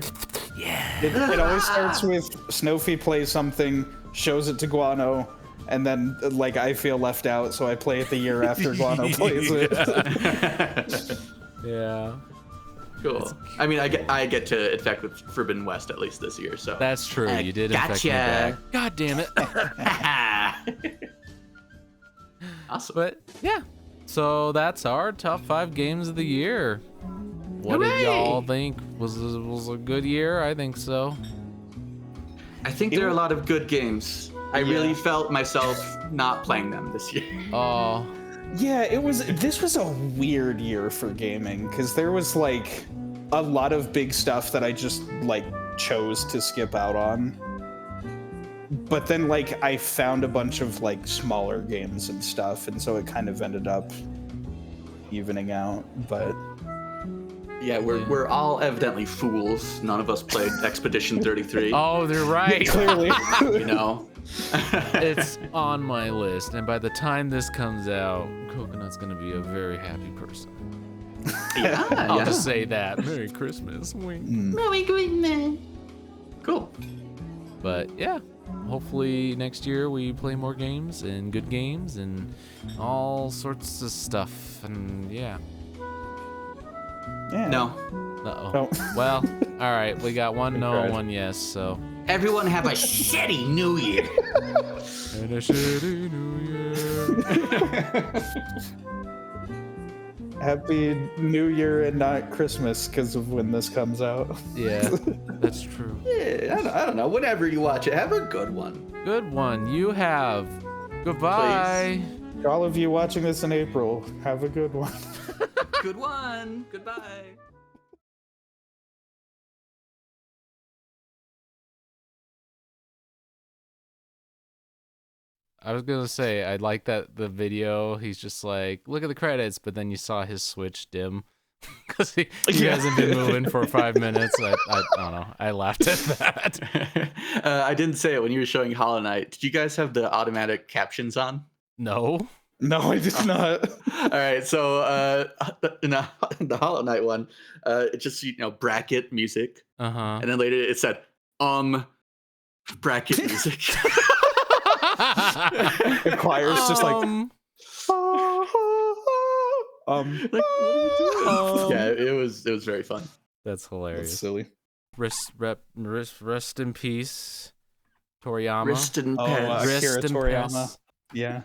It always starts with Snowfy plays something, shows it to Guano, and then I feel left out, so I play it the year after Guano plays it. Yeah. Cool. I mean, I get to infect with Forbidden West at least this year, so. That's true. You did infect me gotcha. back. God damn it. Awesome. But yeah. So that's our top 5 games of the year. What did Hooray! y'all think? Was a good year? I think so. I think there are a lot of good games. I really felt myself not playing them this year. Oh. Yeah, this was a weird year for gaming, because there was a lot of big stuff that I just like chose to skip out on. But then like I found a bunch of like smaller games and stuff, and so it kind of ended up evening out. But Yeah, we're all evidently fools. None of us played Expedition 33. Oh, they're right. clearly, You know. It's on my list, and by the time this comes out, Coconut's gonna be a very happy person. Yeah, I'll yeah. just say that. Merry Christmas. Wink. Merry Christmas. Cool. But yeah, hopefully next year we play more games and good games and all sorts of stuff. And yeah. yeah. No. Uh-oh. No. Well, all right. We got one no, Right. one yes. So. Everyone have a shitty New Year. And a shitty New Year. Happy New Year and not Christmas because of when this comes out. Yeah, that's true. Yeah, I don't know. Whenever you watch it, have a good one. Good one. You have. Goodbye. For all of you watching this in April, have a good one. Good one. Goodbye. I was gonna say I like that the video. He's just like, look at the credits, but then you saw his switch dim because he Yeah. hasn't been moving for 5 minutes. I don't know. I laughed at that. I didn't say it when you were showing Hollow Knight. Did you guys have the automatic captions on? No. No, I did not. All right, so in the Hollow Knight one, it just bracket music, Uh huh. and then later it said bracket music. The choir's just like, Like, what are you doing? Um. Yeah, it was very fun. That's that's hilarious. silly. Rest in peace, Toriyama. Wrist and Oh, pads. Wrist Akira and Toriyama. pass. Yeah.